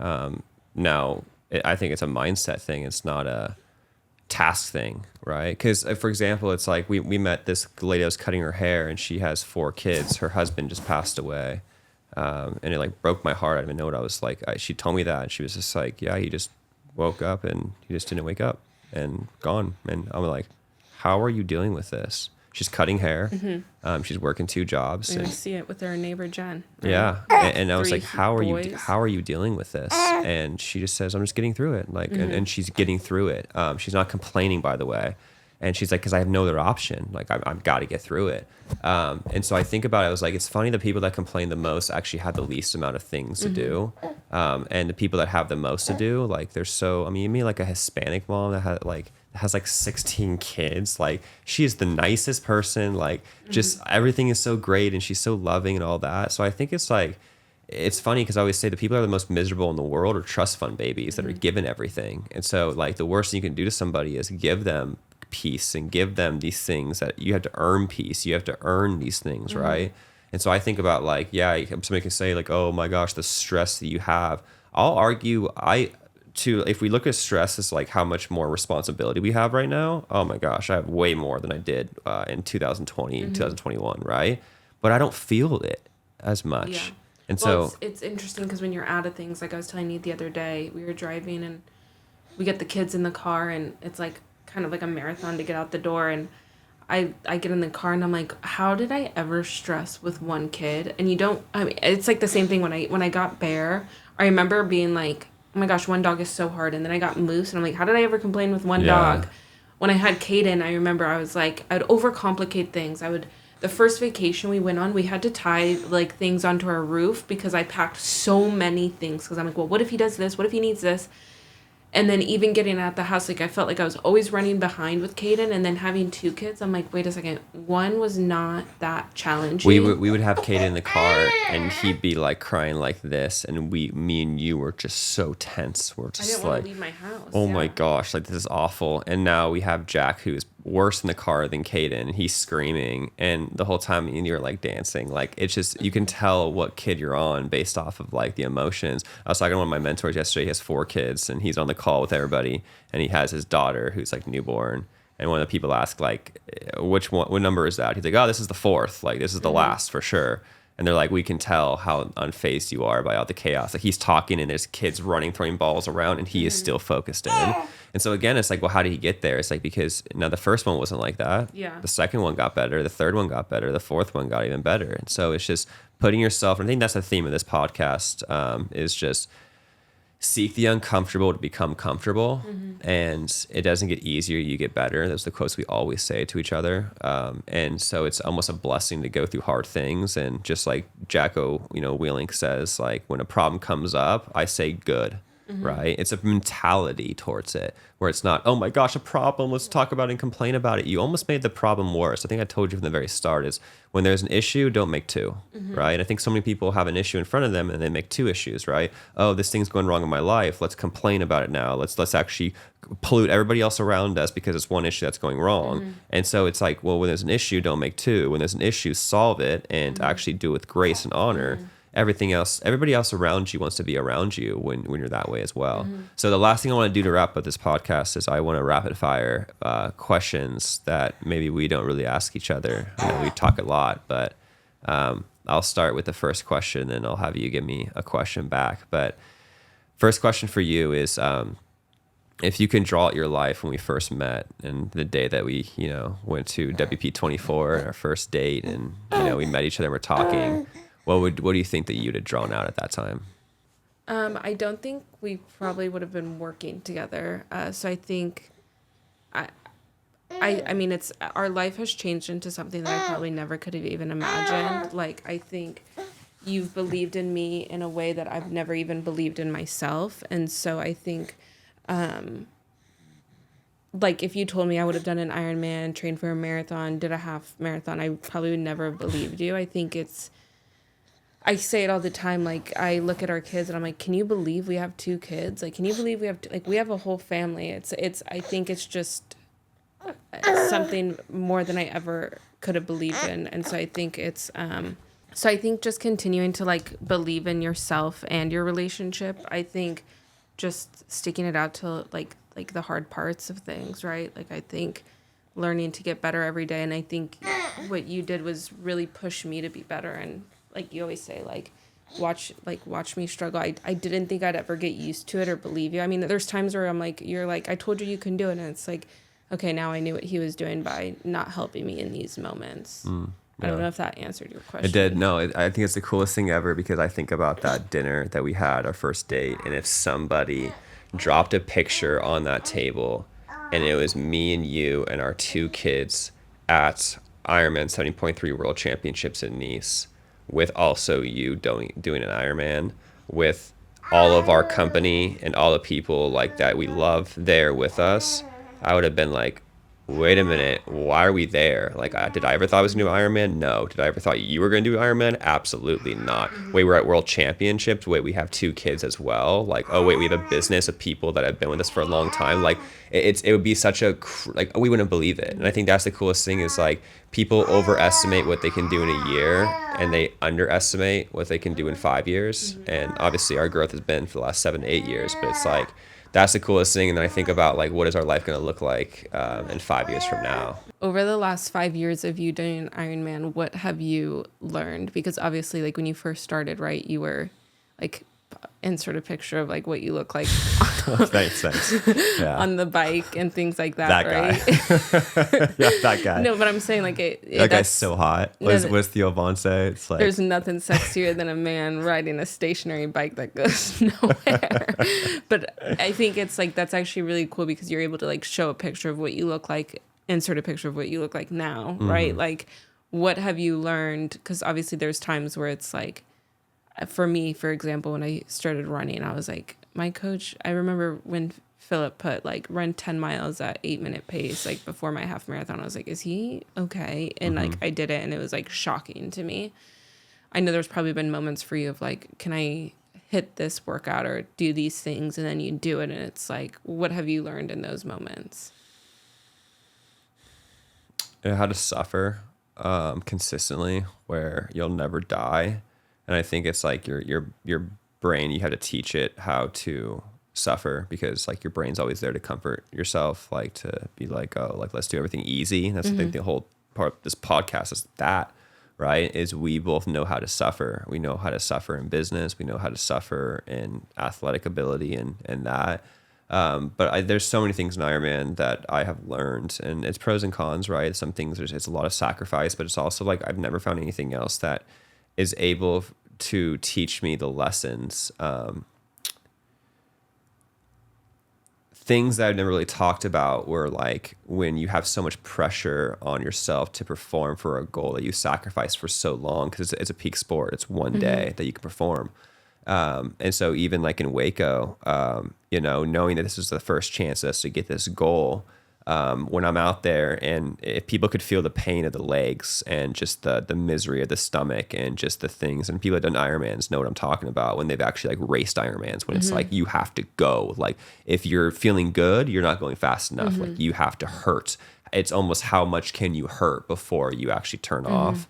I think it's a mindset thing. It's not a task thing, right? Because for example, it's like we met this lady that was cutting her hair, and she has 4 kids. Her husband just passed away. And it like broke my heart. I didn't even know what I was like. She told me that, and she was just like, yeah, he just woke up and he just didn't wake up and gone. And I'm like, how are you dealing with this? She's cutting hair. She's working 2 jobs. And I see it with our neighbor Jen. Right? Yeah. And I was like, how boys. are you dealing with this? And she just says, I'm just getting through it. Like, and she's getting through it. She's not complaining, by the way. And she's like, because I have no other option. Like, I've got to get through it. And so I think about it. I was like, it's funny the people that complain the most actually have the least amount of things to do. And the people that have the most to do, like, they're so, I mean, you mean like a Hispanic mom that has like 16 kids. Like, she is the nicest person. Like, just everything is so great, and she's so loving and all that. So I think it's like, it's funny because I always say the people that are the most miserable in the world are trust fund babies that are given everything. And so like the worst thing you can do to somebody is give them peace and give them these things that you have to earn peace. You have to earn these things, right? And so I think about like, yeah, somebody can say like, oh my gosh, the stress that you have. I'll argue if we look at stress as like how much more responsibility we have right now, oh my gosh, I have way more than I did in 2020 and 2021, right? But I don't feel it as much. Yeah. And well, so it's interesting because when you're out of things, like I was telling you the other day, we were driving and we get the kids in the car, and it's like kind of like a marathon to get out the door. And I get in the car and I'm like, how did I ever stress with one kid? And you don't, I mean, it's like the same thing when I got Bear. I remember being like, oh my gosh, one dog is so hard. And then I got Moose, and I'm like, how did I ever complain with one dog? When I had Kaden, I remember I was like, I'd overcomplicate things. The first vacation we went on, we had to tie like things onto our roof because I packed so many things. Because I'm like, well, what if he does this? What if he needs this? And then even getting out the house, like I felt like I was always running behind with Kaden, and then having 2 kids, I'm like, wait a second, one was not that challenging. We would have Kaden in the car, and he'd be like crying like this, and me and you were just so tense. We're just I didn't like, want to leave my house. oh my gosh, like this is awful. And now we have Jack, who's worse in the car than Kaden, and he's screaming, and the whole time me and you are like dancing. Like, it's just, you can tell what kid you're on based off of like the emotions. I was talking to one of my mentors yesterday. He has 4 kids, and he's on the call with everybody, and he has his daughter who's like newborn, and one of the people asked like, what number is that? He's like, oh, this is the 4th, like this is the last for sure. And they're like, we can tell how unfazed you are by all the chaos. Like, he's talking and there's kids running, throwing balls around, and he is still focused in. And so again, it's like, well, how did he get there? It's like, because now the first one wasn't like that. Yeah. The second one got better. The third one got better. The 4th one got even better. And so it's just putting yourself, and I think that's the theme of this podcast, is just seek the uncomfortable to become comfortable. And it doesn't get easier, you get better. Those are the quotes we always say to each other. And so it's almost a blessing to go through hard things. And just like Jacko, Wheeling says, like, when a problem comes up, I say good. Right? It's a mentality towards it where it's not, oh my gosh, a problem, let's talk about it and complain about it. You almost made the problem worse. I think I told you from the very start is when there's an issue, don't make 2, right? And I think so many people have an issue in front of them and they make 2 issues, right? Oh, this thing's going wrong in my life. Let's complain about it now. Let's actually pollute everybody else around us because it's one issue that's going wrong. And so it's like, well, when there's an issue, don't make 2. When there's an issue, solve it and actually do it with grace and honor. Everybody else around you wants to be around you when you're that way as well. So the last thing I want to do to wrap up this podcast is I want to rapid fire questions that maybe we don't really ask each other. I know we talk a lot, but I'll start with the first question, and I'll have you give me a question back. But first question for you is, if you can draw out your life when we first met and the day that we, went to WP24 and our first date, and we met each other and we're talking. What do you think that you'd have drawn out at that time? I don't think we probably would have been working together. So I think I, I mean, it's our life has changed into something that I probably never could have even imagined. Like, I think you've believed in me in a way that I've never even believed in myself. And so I think, like, if you told me I would have done an Ironman, trained for a marathon, did a half marathon, I probably would never have believed you. I think I say it all the time. Like, I look at our kids and I'm like, can you believe we have 2 kids? Like, can you believe we have, like, we have a whole family? I think it's just something more than I ever could have believed in. And so I think so I think just continuing to like believe in yourself and your relationship. I think just sticking it out to like the hard parts of things, right? Like I think learning to get better every day. And I think what you did was really push me to be better. And like you always say, watch me struggle. I didn't think I'd ever get used to it or believe you. I mean, there's times where I'm like, you're like, I told you you can do it. And it's like, okay, now I knew what he was doing by not helping me in these moments. I don't know if that answered your question. It did. No, I think it's the coolest thing ever because I think about that dinner that we had, our first date, and if somebody dropped a picture on that table and it was me and you and our 2 kids at Ironman 70.3 World Championships in Nice, with also you doing an Ironman, with all of our company and all the people like that we love there with us, I would have been like, wait a minute, why are we there? Like, did I ever thought I was going to do Ironman? No. Did I ever thought you were going to do Ironman? Absolutely not. Wait, we're at World Championships. Wait, we have 2 kids as well. Like, oh wait, we have a business of people that have been with us for a long time. Like, it would be such a like we wouldn't believe it. And I think that's the coolest thing is like people overestimate what they can do in a year and they underestimate what they can do in 5 years. And obviously, our growth has been for the last 7 to 8 years, but it's like that's the coolest thing. And then I think about like, what is our life going to look like in 5 years from now? Over the last 5 years of you doing Ironman, what have you learned? Because obviously, like when you first started, right, you were like, insert a picture of like what you look like Thanks. Yeah. on the bike and things like that, That right? guy. Yeah, that guy. No, but I'm saying like That guy's so hot. What's Theo Von say? It's like there's nothing sexier than a man riding a stationary bike that goes nowhere. But I think it's like that's actually really cool because you're able to like show a picture of what you look like, insert a picture of what you look like now, right? Like, what have you learned? Because obviously there's times where it's like, for me, for example, when I started running, I was like, my coach, I remember when Philip put like run 10 miles at 8-minute pace, like before my half marathon, I was like, is he okay? And like, I did it and it was like shocking to me. I know there's probably been moments for you of like, can I hit this workout or do these things? And then you do it. And it's like, what have you learned in those moments? how to suffer consistently where you'll never die. And I think it's like your brain, you have to teach it how to suffer because like your brain's always there to comfort yourself, like to be like, oh, like let's do everything easy. That's I think the whole part of this podcast is that, right? Is we both know how to suffer. We know how to suffer in business. We know how to suffer in athletic ability and that. There's so many things in Ironman that I have learned, and it's pros and cons, right? Some things it's a lot of sacrifice, but it's also like I've never found anything else that is able to teach me the lessons. Things that I've never really talked about were like when you have so much pressure on yourself to perform for a goal that you sacrifice for so long because it's a peak sport. It's one day that you can perform. And so even like in Waco, knowing that this is the first chance us to get this goal, when I'm out there and if people could feel the pain of the legs and just the misery of the stomach and just the things, and people that done Ironmans know what I'm talking about when they've actually like raced Ironmans, when it's like you have to go, like if you're feeling good, you're not going fast enough, like you have to hurt. It's almost how much can you hurt before you actually turn off.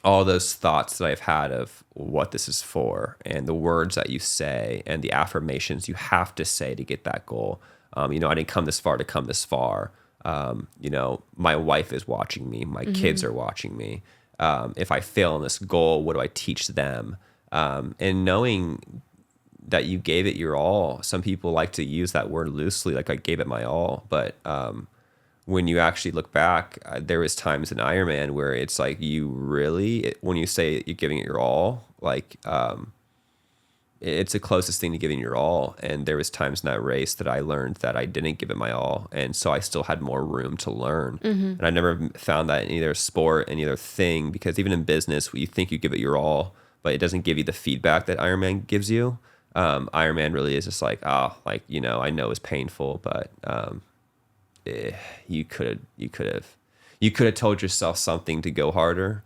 All those thoughts that I've had of what this is for and the words that you say and the affirmations you have to say to get that goal. I didn't come this far to come this far. My wife is watching me. My kids are watching me. If I fail in this goal, what do I teach them? And knowing that you gave it your all. Some people like to use that word loosely, like I gave it my all. But when you actually look back, there was times in Ironman where it's like you really, when you say you're giving it your all, like it's the closest thing to giving your all. And there was times in that race that I learned that I didn't give it my all, and so I still had more room to learn. And I never found that in either sport, any other thing, because even in business, you think you give it your all, but it doesn't give you the feedback that Ironman gives you. Ironman really is just like, oh, like, you know, I know it's painful, but you could have told yourself something to go harder.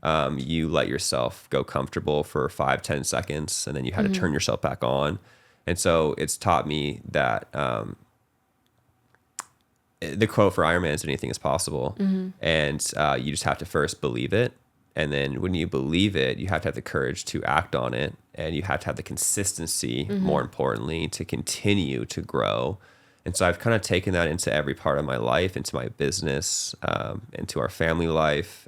You let yourself go comfortable for 5-10 seconds, and then you had to turn yourself back on. And so it's taught me that the quote for Ironman is anything is possible. And you just have to first believe it. And then when you believe it, you have to have the courage to act on it. And you have to have the consistency, more importantly, to continue to grow. And so I've kind of taken that into every part of my life, into my business, into our family life,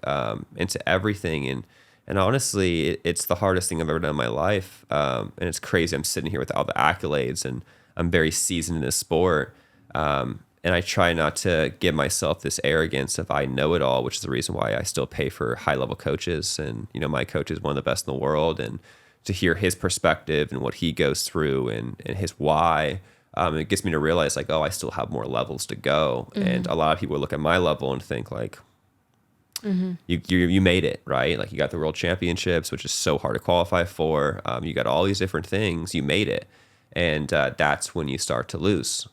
into everything. And honestly, it's the hardest thing I've ever done in my life. And it's crazy. I'm sitting here with all the accolades, and I'm very seasoned in this sport. And I try not to give myself this arrogance of I know it all, which is the reason why I still pay for high level coaches. And, you know, my coach is one of the best in the world. And to hear his perspective and what he goes through and his why, it gets me to realize like, oh, I still have more levels to go. And a lot of people look at my level and think like, you made it, right? Like you got the world championships, which is so hard to qualify for. You got all these different things, you made it. And that's when you start to lose.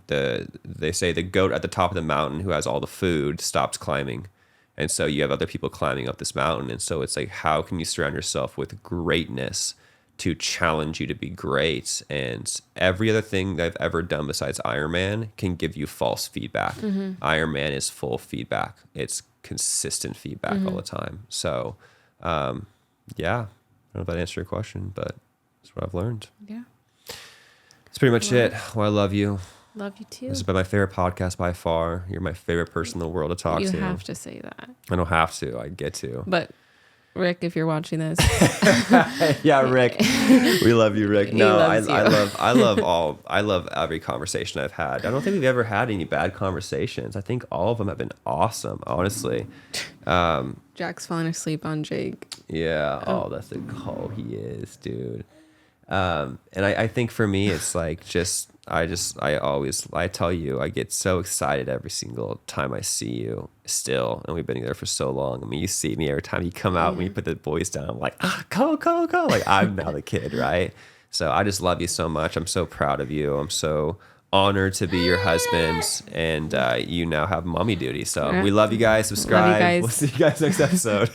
They say the goat at the top of the mountain who has all the food stops climbing. And so you have other people climbing up this mountain. And so it's like, how can you surround yourself with greatness to challenge you to be great? And every other thing that I've ever done besides Ironman can give you false feedback. Ironman is full feedback. It's consistent feedback all the time. So, yeah, I don't know if that answered your question, but that's what I've learned. Yeah. That's pretty much it. Well, I love you. Love you too. This has been my favorite podcast by far. You're my favorite person in the world to talk to. You have to say that. I don't have to. I get to. But Rick, if you're watching this, yeah, Rick, we love you, Rick. No, I you. I love every conversation I've had. I don't think we've ever had any bad conversations. I think all of them have been awesome, honestly. Jack's falling asleep on Jake. Yeah. Oh, that's a call. He is, dude. And I think for me, it's like I tell you, I get so excited every single time I see you still. And we've been together for so long. I mean, you see me every time you come out, when you put the boys down, I'm like, go. Like I'm now the kid, right? So I just love you so much. I'm so proud of you. I'm so honored to be your husband, and you now have mommy duty. So we love you guys. Subscribe. Love you guys. We'll see you guys next episode.